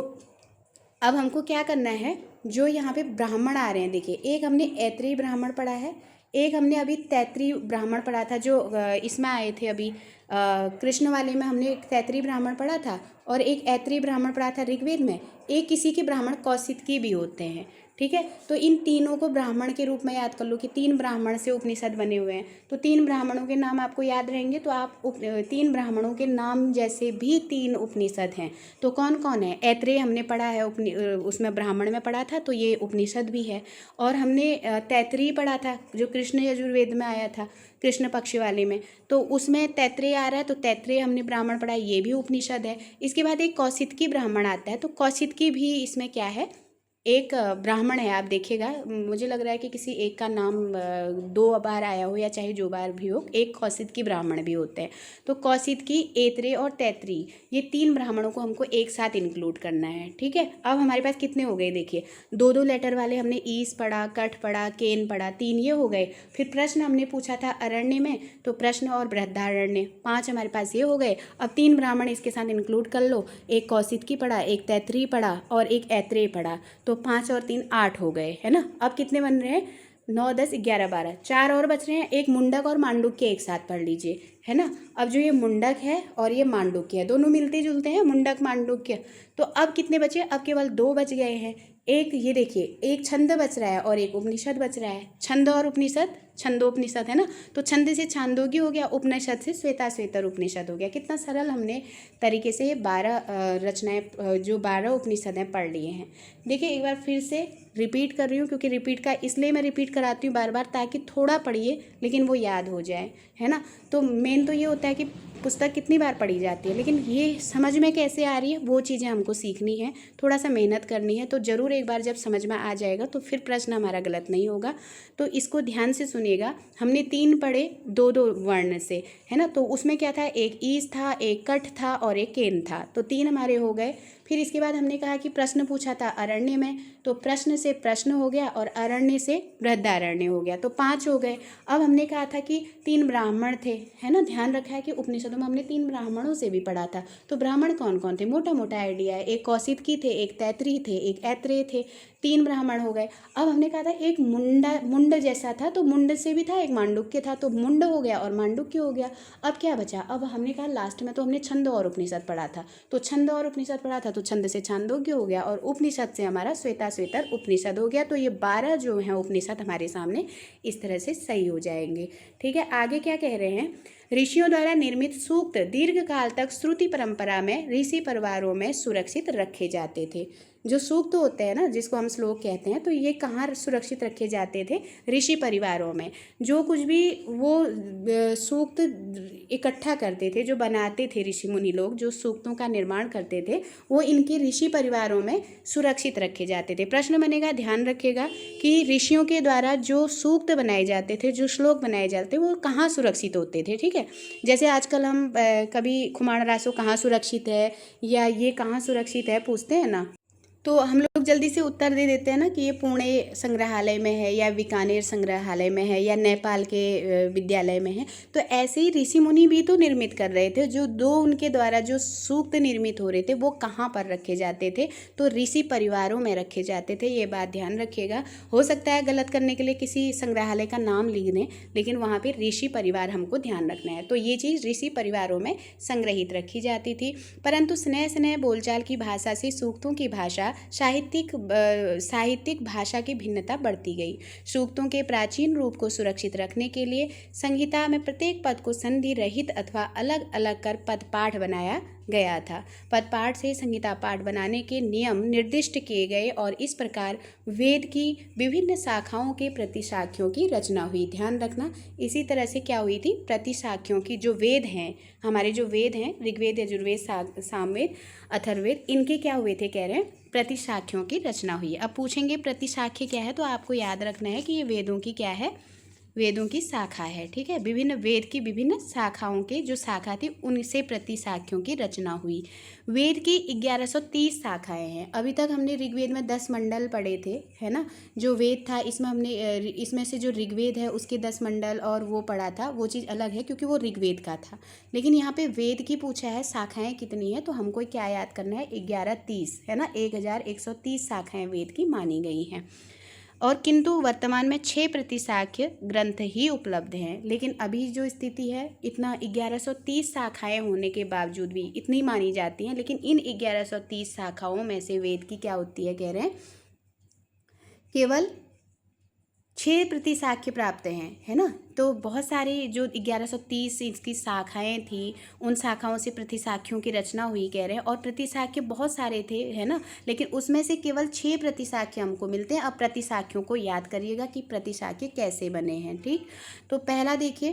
अब हमको क्या करना है, जो यहाँ पे ब्राह्मण आ रहे हैं, देखिए एक हमने ऐत्रेय ब्राह्मण पढ़ा है, एक हमने अभी तैत्रीय ब्राह्मण पढ़ा था जो इसमें आए थे अभी कृष्ण वाले में हमने एक तैत्रीय ब्राह्मण पढ़ा था और एक ऐत्रेय ब्राह्मण पढ़ा था ऋग्वेद में। एक किसी के ब्राह्मण कौशितकी भी होते हैं, ठीक है। तो इन तीनों को ब्राह्मण के रूप में याद कर लो कि 3 ब्राह्मण से उपनिषद बने हुए हैं। तो 3 ब्राह्मणों के नाम आपको याद रहेंगे। तो आप 3 ब्राह्मणों के नाम जैसे भी 3 उपनिषद हैं। तो कौन कौन है, ऐत्रेय हमने पढ़ा है, उसमें ब्राह्मण में पढ़ा था, तो ये उपनिषद भी है। और हमने तैत्रीय पढ़ा था जो कृष्ण यजुर्वेद में आया था, कृष्ण पक्ष वाले में, तो उसमें तैत्रेय आ रहा है। तो तैत्रेय हमने ब्राह्मण पढ़ा, ये भी उपनिषद है। इसके बाद एक कौशितकी ब्राह्मण आता है, तो कौशितकी भी इसमें क्या है, एक ब्राह्मण है। आप देखिएगा, मुझे लग रहा है कि किसी एक का नाम 2 बार आया हो या चाहे जो बार भी हो, एक कौशितकी ब्राह्मण भी होते हैं। तो कौशितकी, ऐत्रेय और तैत्रीय, ये 3 ब्राह्मणों को हमको एक साथ इंक्लूड करना है, ठीक है। अब हमारे पास कितने हो गए, देखिए 2-2 लेटर वाले हमने ईश पढ़ा, कठ पढ़ा, केन पढ़ा, 3 ये हो गए। फिर प्रश्न हमने पूछा था अरण्य में, तो प्रश्न और बृहदारण्य, 5 हमारे पास ये हो गए। अब 3 ब्राह्मण इसके साथ इंक्लूड कर लो, एक कौशितकी पढ़ा, एक तैत्रीय पढ़ा और एक ऐत्रेय पढ़ा। तो 5 और 3 8 हो गए, है ना। अब कितने बन रहे हैं, 9, 10, 11, 12, 4 और बच रहे हैं। एक मुंडक और मांडुक्य एक साथ पढ़ लीजिए, है ना। अब जो ये मुंडक है और ये मांडुक्य है, दोनों मिलते जुलते हैं, मुंडक मांडुक्य। तो अब कितने बचे, अब केवल 2 बच गए हैं। एक ये देखिए, एक छंद बच रहा है और एक उपनिषद बच रहा है। छंद और उपनिषद, छंदोपनिषद है ना, तो छंद से छांदोग्य हो गया, उपनिषद से श्वेताश्वेतर उपनिषद हो गया। कितना सरल हमने तरीके से ये 12 रचनाएं, जो 12 उपनिषद हैं, पढ़ लिए हैं। देखिए एक बार फिर से रिपीट कर रही हूँ, क्योंकि रिपीट का इसलिए मैं रिपीट कराती हूँ बार बार, ताकि थोड़ा पढ़िए लेकिन वो याद हो जाए, है ना। तो मेन तो ये होता है कि पुस्तक कितनी बार पढ़ी जाती है, लेकिन ये समझ में कैसे आ रही है वो चीज़ें हमको सीखनी है, थोड़ा सा मेहनत करनी है। तो ज़रूर एक बार जब समझ में आ जाएगा तो फिर प्रश्न हमारा गलत नहीं होगा। तो इसको ध्यान से सुनिएगा। हमने 3 पढ़े 2-2 वर्ण से, है ना। तो उसमें क्या था, एक ईस था, एक कठ था और एक केन था, तो 3 हमारे हो गए। फिर इसके बाद हमने कहा कि प्रश्न पूछा था अरण्य में, तो प्रश्न से प्रश्न हो गया और अरण्य से बृहदारण्य हो गया, तो 5 हो गए। अब हमने कहा था कि 3 ब्राह्मण थे, है ना। ध्यान रखा है कि उपनिषदों में हमने 3 ब्राह्मणों से भी पढ़ा था। तो ब्राह्मण कौन कौन थे, मोटा मोटा आइडिया है। एक कौशिकी थे, एक तैतरी थे, एक ऐत्रेय थे, 3 ब्राह्मण हो गए। अब हमने कहा था एक मुंड जैसा था, तो मुंड से भी था, एक मांडुक्य था, तो मुंड हो गया और मांडुक्य हो गया। अब क्या बचा, अब हमने कहा लास्ट में तो हमने छंद और उपनिषद पढ़ा था, तो छंद और उपनिषद पढ़ा था, तो छंद से छांदोग्य हो गया और उपनिषद से हमारा श्वेताश्वेतर उपनिषद हो गया। तो ये 12 जो हैं उपनिषद हमारे सामने इस तरह से सही हो जाएंगे। ठीक है, आगे क्या कह रहे हैं, ऋषियों द्वारा निर्मित सूक्त दीर्घ काल तक श्रुति परंपरा में ऋषि परिवारों में सुरक्षित रखे जाते थे। जो सूक्त होते हैं ना, जिसको हम श्लोक कहते हैं, तो ये कहाँ सुरक्षित रखे जाते थे, ऋषि परिवारों में। जो कुछ भी वो सूक्त इकट्ठा करते थे, जो बनाते थे ऋषि मुनि लोग, जो सूक्तों का निर्माण करते थे, वो इनके ऋषि परिवारों में सुरक्षित रखे जाते थे। प्रश्न बनेगा, ध्यान रखिएगा कि ऋषियों के द्वारा जो सूक्त बनाए जाते थे, जो श्लोक बनाए जाते थे, वो कहाँ सुरक्षित होते थे। ठीक है, जैसे आजकल हम कभी खुमाण रासो कहाँ सुरक्षित है या ये कहाँ सुरक्षित है पूछते हैं ना, तो हम लोग जल्दी से उत्तर दे देते हैं ना कि ये पुणे संग्रहालय में है या बीकानेर संग्रहालय में है या नेपाल के विद्यालय में है। तो ऐसे ही ऋषि मुनि भी तो निर्मित कर रहे थे, जो उनके द्वारा जो सूक्त निर्मित हो रहे थे वो कहाँ पर रखे जाते थे, तो ऋषि परिवारों में रखे जाते थे। ये बात ध्यान रखिएगा। हो सकता है गलत करने के लिए किसी संग्रहालय का नाम लिख दें, लेकिन वहाँ पर ऋषि परिवार हमको ध्यान रखना है। तो ये चीज़ ऋषि परिवारों में संग्रहित रखी जाती थी। परंतु स्नेह स्नेह बोलचाल की भाषा से सूक्तों की भाषा साहित्यिक भाषा की भिन्नता बढ़ती गई। सूक्तों के प्राचीन रूप को सुरक्षित रखने के लिए संहिता में प्रत्येक पद को संधि रहित अथवा अलग अलग कर पदपाठ बनाया गया था। पदपाठ से संहिता पाठ बनाने के नियम निर्दिष्ट किए गए और इस प्रकार वेद की विभिन्न शाखाओं के प्रतिशाखियों की रचना हुई। ध्यान रखना, इसी तरह से क्या हुई थी, प्रतिशाखियों की, जो वेद हैं, हमारे जो वेद हैं, ऋग्वेद, यजुर्वेद, सामवेद, अथर्ववेद, इनके क्या हुए थे, कह रहे हैं प्रतिशाखियों की रचना हुई। अब पूछेंगे प्रतिशाखी क्या है, तो आपको याद रखना है कि ये वेदों की क्या है, वेदों की शाखा है। ठीक है, विभिन्न वेद की विभिन्न शाखाओं के जो शाखा थी उनसे प्रतिशाखियों की रचना हुई। वेद की 1130 शाखाएं हैं। अभी तक हमने ऋग्वेद में 10 मंडल पढ़े थे, है ना। जो वेद था इसमें हमने इसमें से जो ऋग्वेद है उसके 10 मंडल और वो पढ़ा था, वो चीज़ अलग है क्योंकि वो ऋग्वेद का था। लेकिन यहाँ पे वेद की पूछा है शाखाएँ कितनी है, तो हमको क्या याद करना है, 1130, है ना। 1130 शाखाएँ वेद की मानी गई हैं। और किंतु वर्तमान में 6 प्रतिशाख्य ग्रंथ ही उपलब्ध हैं। लेकिन अभी जो स्थिति है, इतना 1130 शाखाएं होने के बावजूद भी इतनी मानी जाती हैं, लेकिन इन 1130 शाखाओं में से वेद की क्या होती है, कह रहे हैं केवल 6 प्रतिशाख्य प्राप्त हैं, है ना। तो बहुत सारी जो 1130 इसकी शाखाएं थी, उन शाखाओं से प्रतिशाखियों की रचना हुई, कह रहे हैं। और प्रतिशाख्य बहुत सारे थे, है ना, लेकिन उसमें से केवल 6 प्रतिशाख्य हमको मिलते हैं। अब प्रतिशाख्यों को याद करिएगा कि प्रतिशाख्य कैसे बने हैं। ठीक, तो पहला देखिए,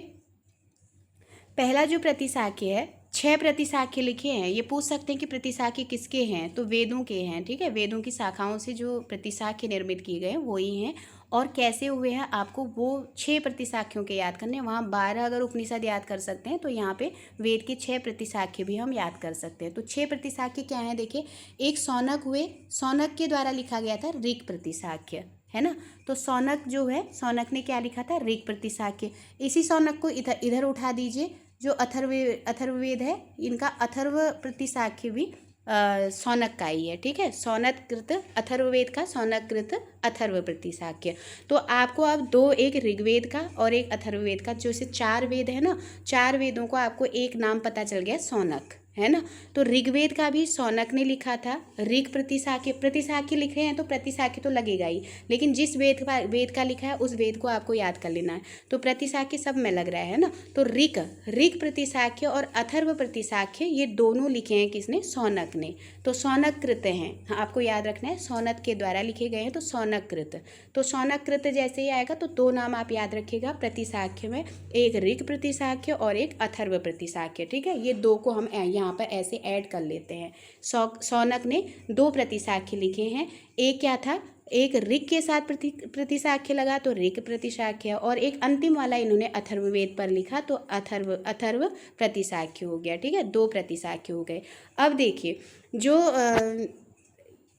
पहला जो प्रतिशाख्य है, 6 प्रतिशाख्य लिखे हैं। ये पूछ सकते हैं कि प्रतिशाख्य किसके हैं, तो वेदों के हैं। ठीक है, वेदों की शाखाओं से जो प्रतिशाख्य निर्मित किए गए हैं वो ही हैं। और कैसे हुए हैं, आपको वो 6 प्रतिशाख्यों के याद करने हैं। वहाँ 12 अगर उपनिषद याद कर सकते हैं, तो यहाँ पे वेद के 6 प्रतिशाख्य भी हम याद कर सकते हैं। तो 6 प्रतिशाख्य क्या हैं, देखिए, एक सौनक हुए, सौनक के द्वारा लिखा गया था ऋक् प्रतिशाख्य, है ना। तो सौनक जो है, सौनक ने क्या लिखा था, ऋक् प्रतिशाख्य। इसी सौनक को इधर उठा दीजिए, जो अथर्ववेद है, इनका अथर्व प्रतिशाख्य भी सौनक का ही है। ठीक है, सौनकृत अथर्ववेद का सौनकृत अथर्व प्रतिशाख्य। तो आपको अब 2, एक ऋग्वेद का और एक अथर्ववेद का, जो से 4 वेद है ना, 4 वेदों को आपको एक नाम पता चल गया, सौनक, है ना। तो ऋग्वेद का भी शौनक ने लिखा था। ऋग प्रतिशाख्य लिख रहे हैं तो प्रतिशाख्य तो लगेगा ही, लेकिन जिस वेद का लिखा है उस वेद को आपको याद कर लेना है। तो प्रतिशाख्य सब में लग रहा है ना। तो ऋग प्रतिशाख्य और अथर्व प्रतिशाख्य ये दोनों लिखे हैं किसने? शौनक ने। तो शौनक कृत हैं, आपको याद रखना है, शौनक के द्वारा लिखे गए हैं तो शौनक कृत। तो शौनक कृत जैसे ही आएगा तो दो नाम आप याद रखिएगा प्रतिशाख्य में, एक ऋग प्रतिशाख्य और एक अथर्व प्रतिशाख्य। ठीक है, ये दो को हम यहाँ पर ऐसे ऐड कर लेते हैं। शौनक ने 2 प्रतिशाख्य लिखे हैं। एक क्या था? एक ऋग के साथ प्रतिशाख्य लगा तो ऋग प्रतिशाख्य, और एक अंतिम वाला इन्होंने अथर्ववेद पर लिखा तो अथर्व प्रतिशाख्य हो गया। ठीक है, 2 प्रतिशाख्य हो गए। अब देखिए जो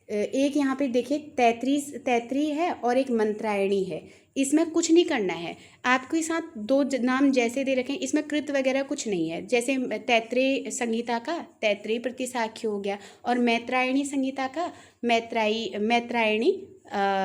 एक यहाँ पे देखिए तैतरी है और एक मंत्रायणी है। इसमें कुछ नहीं करना है, आपके साथ 2 नाम जैसे दे रखे हैं, इसमें कृत वगैरह कुछ नहीं है। जैसे तैत्रेय संहिता का तैत्रेय प्रतिशाख्य हो गया, और मैत्रायणी संहिता का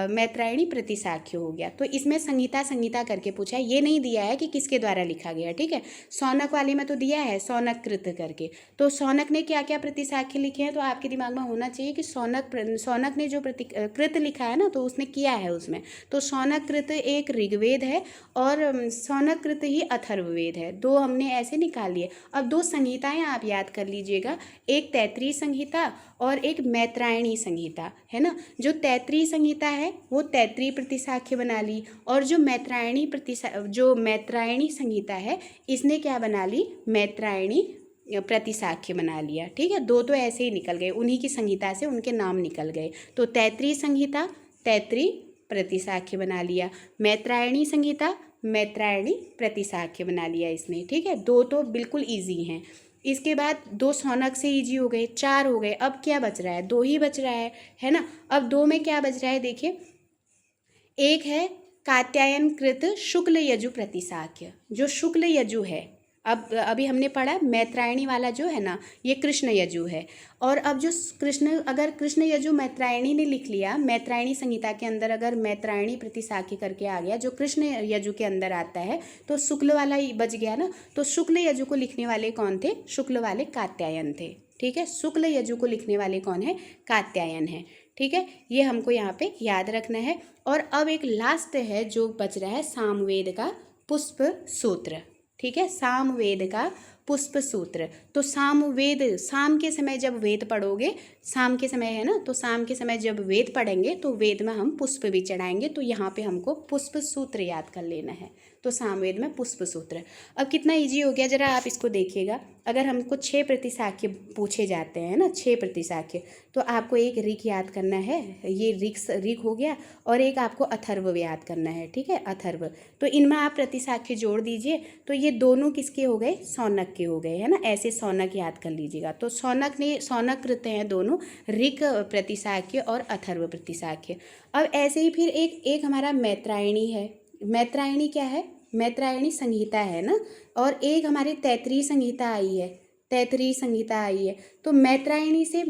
मैत्रायणी प्रतिशाख्य हो गया। तो इसमें संहिता करके पूछा है, ये नहीं दिया है कि किसके द्वारा लिखा गया। ठीक है, शौनक वाले में तो दिया है शौनक कृत करके। तो शौनक ने क्या क्या प्रतिशाख्य लिखे हैं, तो आपके दिमाग में होना चाहिए कि शौनक ने जो कृत लिखा है ना, तो उसने किया है उसमें। तो शौनक कृत एक ऋग्वेद है और शौनक कृत ही अथर्ववेद है। 2 हमने ऐसे निकाल लिए। अब 2 संहिताएं आप याद कर लीजिएगा, एक तैत्रीय संहिता और एक मैत्रायणी संहिता, है ना। जो तैत्रीय संहिता है वो तैत्रीय प्रतिशाख्य बना ली, और जो मैत्रायणी संहिता है इसने क्या बना ली? मैत्रायणी प्रतिशाख्य बना लिया। ठीक है, 2 तो ऐसे ही निकल गए, उन्हीं की संहिता से उनके नाम निकल गए। तो तैत्रीय संहिता तैत्रीय प्रतिशाख्य बना लिया, मैत्रायणी संहिता मैत्रायणी प्रतिशाख्य बना लिया इसने। ठीक है, 2 तो बिल्कुल ईजी हैं। इसके बाद 2 शौनक से ईजी हो गए, 4 हो गए। अब क्या बच रहा है? 2 ही बच रहा है ना। अब 2 में क्या बच रहा है देखिए, एक है कात्यायन कृत शुक्ल यजु प्रतिशाख्य। जो शुक्ल यजु है, अब अभी हमने पढ़ा मैत्रायणी वाला जो है ना, ये कृष्ण यजु है। और अब जो अगर कृष्ण यजु मैत्रायणी ने लिख लिया, मैत्रायणी संहिता के अंदर अगर मैत्रायणी प्रतिशाख्य करके आ गया जो कृष्ण यजु के अंदर आता है, तो शुक्ल वाला ही बच गया ना। तो शुक्ल यजु को लिखने वाले कौन थे? शुक्ल वाले कात्यायन थे। ठीक है, शुक्ल यजु को लिखने वाले कौन है? कात्यायन है। ठीक है, ये हमको यहाँ पे याद रखना है। और अब एक लास्ट है जो बच रहा है, सामवेद का पुष्प सूत्र। ठीक है, सामवेद का पुष्प सूत्र। तो सामवेद, शाम के समय जब वेद पढ़ोगे, शाम के समय है ना, तो शाम के समय जब वेद पढ़ेंगे तो वेद में हम पुष्प भी चढ़ाएंगे। तो यहाँ पे हमको पुष्प सूत्र याद कर लेना है। तो सामवेद में पुष्प सूत्र। अब कितना इजी हो गया, जरा आप इसको देखिएगा। अगर हमको 6 प्रतिशाख्य पूछे जाते हैं ना, 6 प्रतिशाख्य, तो आपको एक ऋग याद करना है, ये ऋग हो गया, और एक आपको अथर्व याद करना है। ठीक है, अथर्व। तो इनमें आप प्रतिशाख्य जोड़ दीजिए, तो ये दोनों किसके हो गए? शौनक के हो गए, है ना। ऐसे शौनक याद कर लीजिएगा। तो शौनक कृत हैं दोनों, ऋग प्रतिशाख्य और अथर्व प्रतिशाख्य। अब ऐसे ही फिर एक हमारा मैत्रायणी है। मैत्रायणी क्या है? मैत्रायणी संहिता है ना। और एक हमारी तैत्रीय संहिता आई है, तैत्रीय संहिता आई है। तो मैत्रायणी से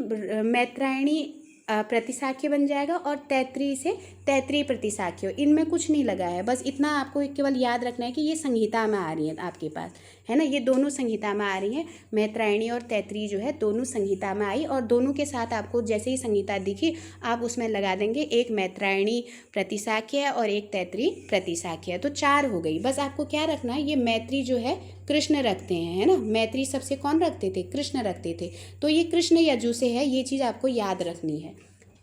मैत्रायणी प्रतिशाख्य बन जाएगा, और तैत्रीय से तैत्रीय प्रतिशाख्य। इनमें कुछ नहीं लगा है, बस इतना आपको केवल याद रखना है कि ये संहिता में आ रही है आपके पास, है ना। ये दोनों संहिता में आ रही हैं, मैत्रायणी और तैत्रीय जो है दोनों संहिता में आई। और दोनों के साथ आपको जैसे ही संहिता दिखी आप उसमें लगा देंगे, एक मैत्रायणी प्रतिशाख्य है और एक तैत्रीय प्रतिशाख्य है। तो 4 हो गई। बस आपको क्या रखना है, ये मैत्री जो है कृष्ण रखते हैं, है ना। मैत्री सबसे कौन रखते थे? कृष्ण रखते थे। तो ये कृष्ण यजु से है, ये चीज़ आपको याद रखनी है।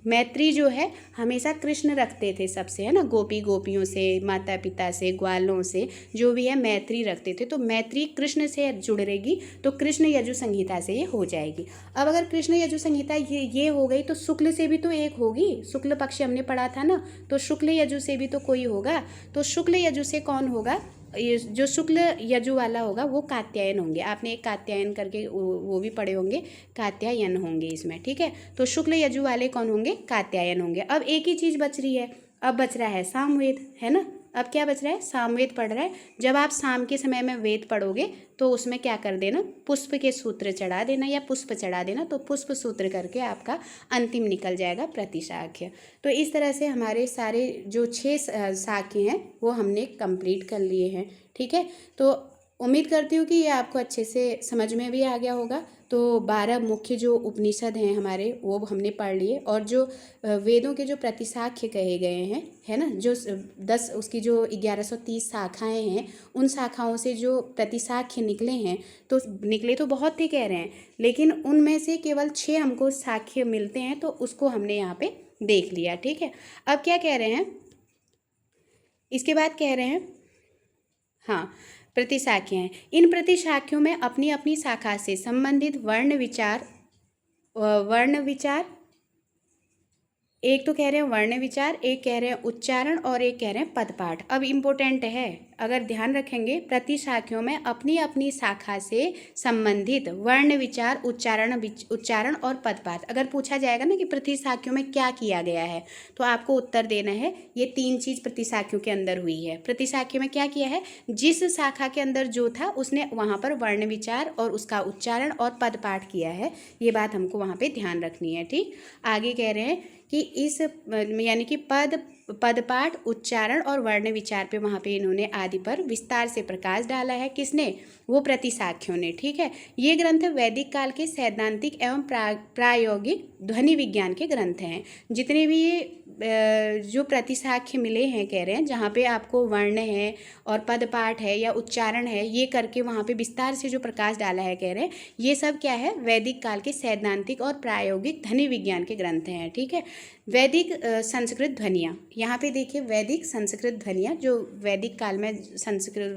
मैत्री जो है हमेशा कृष्ण रखते थे सबसे, है ना। गोपियों से, माता पिता से, ग्वालों से, जो भी है मैत्री रखते थे। तो मैत्री कृष्ण से जुड़ेगी तो कृष्ण यजु संहिता से ये हो जाएगी। अब अगर कृष्ण यजु संहिता ये हो गई, तो शुक्ल से भी तो एक होगी। शुक्ल पक्ष हमने पढ़ा था ना, तो शुक्ल यजु से भी तो कोई होगा। तो शुक्ल यजु से कौन होगा? ये जो शुक्ल यजु वाला होगा वो कात्यायन होंगे। आपने एक कात्यायन करके वो भी पढ़े होंगे, कात्यायन होंगे इसमें। ठीक है, तो शुक्ल यजु वाले कौन होंगे? कात्यायन होंगे। अब एक ही चीज़ बच रही है, अब बच रहा है सामवेद, है ना। अब क्या बच रहा है? सामवेद पढ़ रहा है। जब आप शाम के समय में वेद पढ़ोगे तो उसमें क्या कर देना? पुष्प के सूत्र चढ़ा देना या पुष्प चढ़ा देना। तो पुष्प सूत्र करके आपका अंतिम निकल जाएगा प्रतिशाख्य। तो इस तरह से हमारे सारे जो 6 शाखे हैं वो हमने कंप्लीट कर लिए हैं। ठीक है, तो उम्मीद करती हूँ कि ये आपको अच्छे से समझ में भी आ गया होगा। तो 12 मुख्य जो उपनिषद हैं हमारे वो हमने पढ़ लिए, और जो वेदों के जो प्रतिशाख्य कहे गए हैं, है ना, जो 10 उसकी जो 1130 शाखाएं हैं, उन शाखाओं से जो प्रतिशाख्य निकले हैं, तो निकले तो बहुत थे कह रहे हैं, लेकिन उनमें से केवल 6 हमको शाख्य मिलते हैं, तो उसको हमने यहाँ पे देख लिया। ठीक है, अब क्या कह रहे हैं, इसके बाद कह रहे हैं, हाँ, प्रतिशाख्य हैं। इन प्रतिशाख्यों में अपनी अपनी शाखा से संबंधित वर्ण विचार, एक तो कह रहे हैं वर्ण विचार, एक कह रहे हैं उच्चारण, और एक कह रहे हैं पदपाठ। अब इम्पोर्टेंट है, अगर ध्यान रखेंगे, प्रतिशाख्यों में अपनी अपनी शाखा से संबंधित वर्ण विचार, उच्चारण और पदपाठ। अगर पूछा जाएगा ना कि प्रतिशाख्यों में क्या किया गया है, तो आपको उत्तर देना है ये 3 चीज़ प्रतिशाख्यों के अंदर हुई है। प्रतिशाख्यों में क्या किया है, जिस शाखा के अंदर जो था उसने वहाँ पर वर्ण विचार और उसका उच्चारण और पदपाठ किया है। ये बात हमको वहाँ पर ध्यान रखनी है। ठीक, आगे कह रहे हैं कि इस यानी कि पदपाठ, उच्चारण और वर्ण विचार पे वहाँ पे इन्होंने आदि पर विस्तार से प्रकाश डाला है। किसने, वो प्रतिशाख्यों ने। ठीक है, ये ग्रंथ वैदिक काल के सैद्धांतिक एवं प्रायोगिक ध्वनि विज्ञान के ग्रंथ हैं। जितने भी जो प्रतिशाख्य मिले हैं, कह रहे हैं, जहाँ पे आपको वर्ण है और पदपाठ है या उच्चारण है, ये करके वहाँ पे विस्तार से जो प्रकाश डाला है, कह रहे हैं, ये सब क्या है, वैदिक काल के सैद्धांतिक और प्रायोगिक ध्वनि विज्ञान के ग्रंथ हैं। ठीक है, वैदिक संस्कृत ध्वनियाँ, यहाँ पे देखिए, वैदिक संस्कृत ध्वनियाँ, जो वैदिक काल में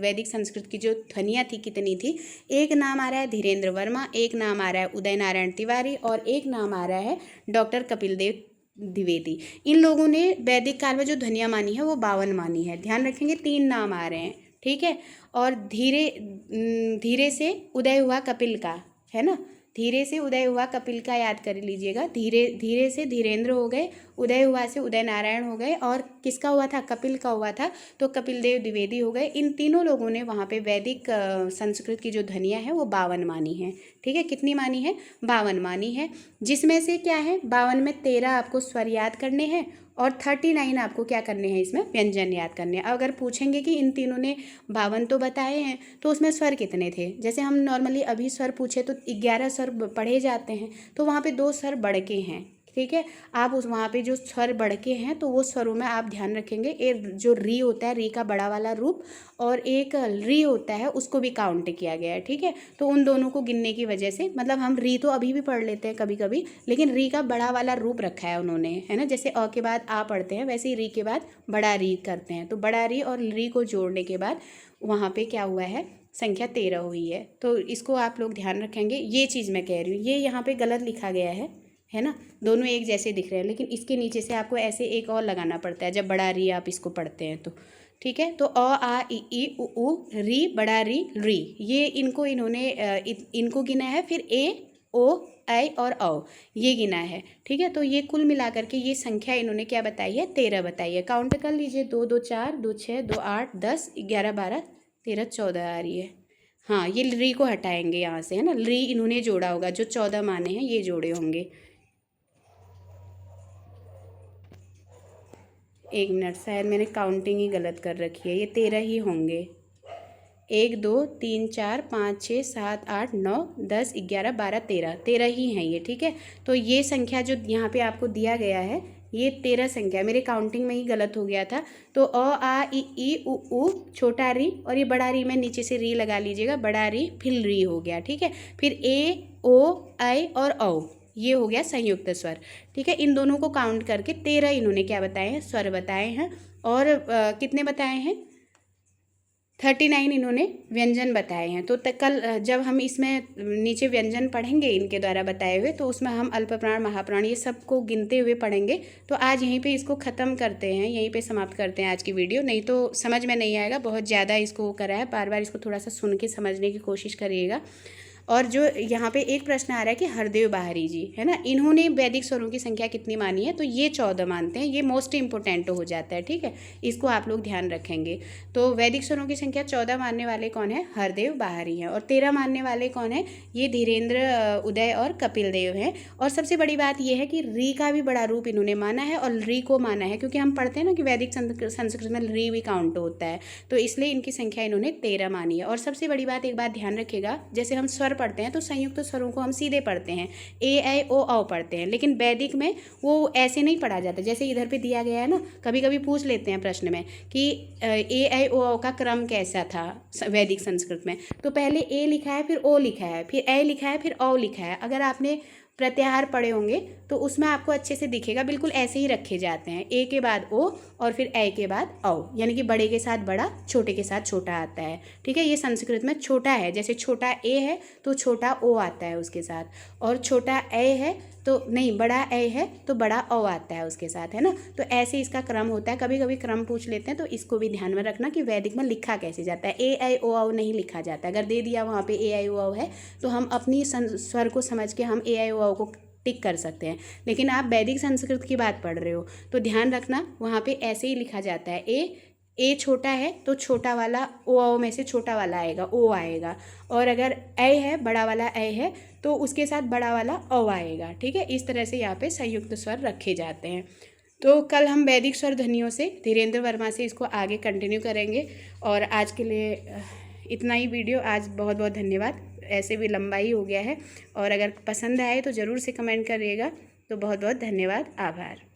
वैदिक संस्कृत की जो ध्वनियाँ थी, कितनी थी, एक नाम आ रहा है धीरेन्द्र वर्मा, एक नाम आ रहा है उदय नारायण तिवारी, और एक नाम आ रहा है डॉक्टर कपिल देव द्विवेदी। इन लोगों ने वैदिक काल में जो ध्वनियाँ मानी है वो 52 मानी है। ध्यान रखेंगे, 3 नाम आ रहे हैं। ठीक है, और धीरे से उदय हुआ कपिल का, है ना, धीरे से उदय हुआ कपिल का याद कर लीजिएगा। धीरे से धीरेन्द्र हो गए, उदय हुआ से उदय नारायण हो गए, और किसका हुआ था, कपिल का हुआ था, तो कपिल देव द्विवेदी हो गए। इन तीनों लोगों ने वहाँ पे वैदिक संस्कृत की जो ध्वनियाँ हैं वो 52 मानी है। ठीक है, कितनी मानी है, 52 मानी है, जिसमें से क्या है, 52 में 13 आपको स्वर याद करने हैं, और 39 आपको क्या करने हैं, इसमें व्यंजन याद करने हैं। अगर पूछेंगे कि इन तीनों ने 52 तो बताए हैं, तो उसमें स्वर कितने थे, जैसे हम नॉर्मली अभी स्वर पूछे तो 11 स्वर पढ़े जाते हैं, तो वहाँ पे 2 स्वर बढ़ के हैं। ठीक है, आप उस वहाँ पे जो स्वर बढ़ के हैं, तो वो स्वरों में आप ध्यान रखेंगे, एक जो री होता है, री का बड़ा वाला रूप, और एक री होता है, उसको भी काउंट किया गया है। ठीक है, तो उन दोनों को गिनने की वजह से, मतलब हम री तो अभी भी पढ़ लेते हैं कभी कभी, लेकिन री का बड़ा वाला रूप रखा है उन्होंने, है ना, जैसे अ के बाद आ पढ़ते हैं, वैसे ही री के बाद बड़ा री करते हैं। तो बड़ा री और री को जोड़ने के बाद वहाँ पे क्या हुआ है, संख्या 13 हुई है। तो इसको आप लोग ध्यान रखेंगे। ये चीज़ मैं कह रही हूँ, ये यहाँ पे गलत लिखा गया है ना, दोनों एक जैसे दिख रहे हैं, लेकिन इसके नीचे से आपको ऐसे एक और लगाना पड़ता है जब बड़ा री आप इसको पढ़ते हैं तो। ठीक है, तो अ आ इ ई उ ऊ री, बड़ा री, ये इन्होंने इनको गिना है, फिर ए ओ आई और औ ये गिना है। ठीक है, तो ये कुल मिलाकर के ये संख्या इन्होंने क्या बताई है, 13 बताई है। काउंट कर लीजिए, 2 2 4, 2 6, 2 8, 10, 11 12, 13, 14 आ रही है। हाँ, ये री को हटाएंगे यहाँ से, है ना, री इन्होंने जोड़ा होगा, जो 14 माने हैं ये जोड़े होंगे। एक मिनट, शायद मैंने काउंटिंग ही गलत कर रखी है, ये 13 ही होंगे। 1 2 3 4 5 6 7 8 9 10 11 12 13 ही हैं ये। ठीक है, तो ये संख्या जो यहाँ पे आपको दिया गया है, ये 13 संख्या, मेरे काउंटिंग में ही गलत हो गया था। तो अ आ इ ई उ ऊ छोटा री, और ये बड़ा री में नीचे से री लगा लीजिएगा, बड़ा री फिर री हो गया। ठीक है, फिर ए ओ आई और औ, ये हो गया संयुक्त स्वर। ठीक है, इन दोनों को काउंट करके 13 इन्होंने क्या बताए हैं, स्वर बताए हैं, और कितने बताए हैं, 39 इन्होंने व्यंजन बताए हैं। तो कल जब हम इसमें नीचे व्यंजन पढ़ेंगे इनके द्वारा बताए हुए, तो उसमें हम अल्पप्राण, महाप्राण, ये सबको गिनते हुए पढ़ेंगे। तो आज यहीं पे इसको ख़त्म करते हैं, यहीं पे समाप्त करते हैं आज की वीडियो, नहीं तो समझ में नहीं आएगा, बहुत ज़्यादा इसको करा है, बार बार इसको थोड़ा सा सुन के समझने की कोशिश करिएगा। और जो यहाँ पे एक प्रश्न आ रहा है कि हरदेव बाहरी जी, है ना, इन्होंने वैदिक स्वरों की संख्या कितनी मानी है, तो ये 14 मानते हैं, ये मोस्ट इंपॉर्टेंट हो जाता है। ठीक है, इसको आप लोग ध्यान रखेंगे। तो वैदिक स्वरों की संख्या 14 मानने वाले कौन है, हरदेव बाहरी हैं, और 13 मानने वाले कौन है, ये धीरेन्द्र, उदय और कपिल देव हैं। और सबसे बड़ी बात यह है कि री का भी बड़ा रूप इन्होंने माना है, और री को माना है, क्योंकि हम पढ़ते हैं ना कि वैदिक संस्कृत में री भी काउंट होता है, तो इसलिए इनकी संख्या इन्होंने 13 मानी है। और सबसे बड़ी बात, एक बात ध्यान रखिएगा, जैसे हम स्वर पढ़ते हैं तो संयुक्त स्वरों को हम सीधे पढ़ते हैं, ए ऐ ओ औ पढ़ते हैं, लेकिन वैदिक में वो ऐसे नहीं पढ़ा जाता। जैसे इधर पे दिया गया है ना, कभी कभी पूछ लेते हैं प्रश्न में कि ए ऐ ओ औ का क्रम कैसा था वैदिक संस्कृत में, तो पहले ए लिखा है, फिर ओ लिखा है, फिर ऐ लिखा है, फिर औ लिखा है। अगर आपने प्रत्याहार पढ़े होंगे तो उसमें आपको अच्छे से दिखेगा, बिल्कुल ऐसे ही रखे जाते हैं, ए के बाद ओ और फिर ऐ के बाद औ, यानी कि बड़े के साथ बड़ा, छोटे के साथ छोटा आता है। ठीक है, ये संस्कृत में छोटा है, जैसे छोटा ए है तो छोटा ओ आता है उसके साथ, और छोटा ए है तो नहीं, बड़ा ए है तो बड़ा औ आता है उसके साथ, है ना। तो ऐसे इसका क्रम होता है। कभी कभी क्रम पूछ लेते हैं तो इसको भी ध्यान में रखना कि वैदिक में लिखा कैसे जाता है। ए ऐ ओ औ नहीं लिखा जाता। अगर दे दिया वहाँ पे ए ऐ ओ औ है तो हम अपनी स्वर को समझ के हम ए ऐ ओ औ को टिक कर सकते हैं, लेकिन आप वैदिक संस्कृत की बात पढ़ रहे हो तो ध्यान रखना वहाँ पे ऐसे ही लिखा जाता है। ए छोटा है तो छोटा वाला ओ औ में से छोटा वाला आएगा, ओ आएगा, और अगर ऐ है, बड़ा वाला ऐ है तो उसके साथ बड़ा वाला औ आएगा। ठीक है, इस तरह से यहाँ पे संयुक्त स्वर रखे जाते हैं। तो कल हम वैदिक स्वर ध्वनियों से धीरेन्द्र वर्मा से इसको आगे कंटिन्यू करेंगे। और आज के लिए इतना ही वीडियो। आज बहुत बहुत धन्यवाद, ऐसे भी लंबा ही हो गया है, और अगर पसंद आए तो ज़रूर से कमेंट करिएगा। तो बहुत बहुत धन्यवाद, आभार।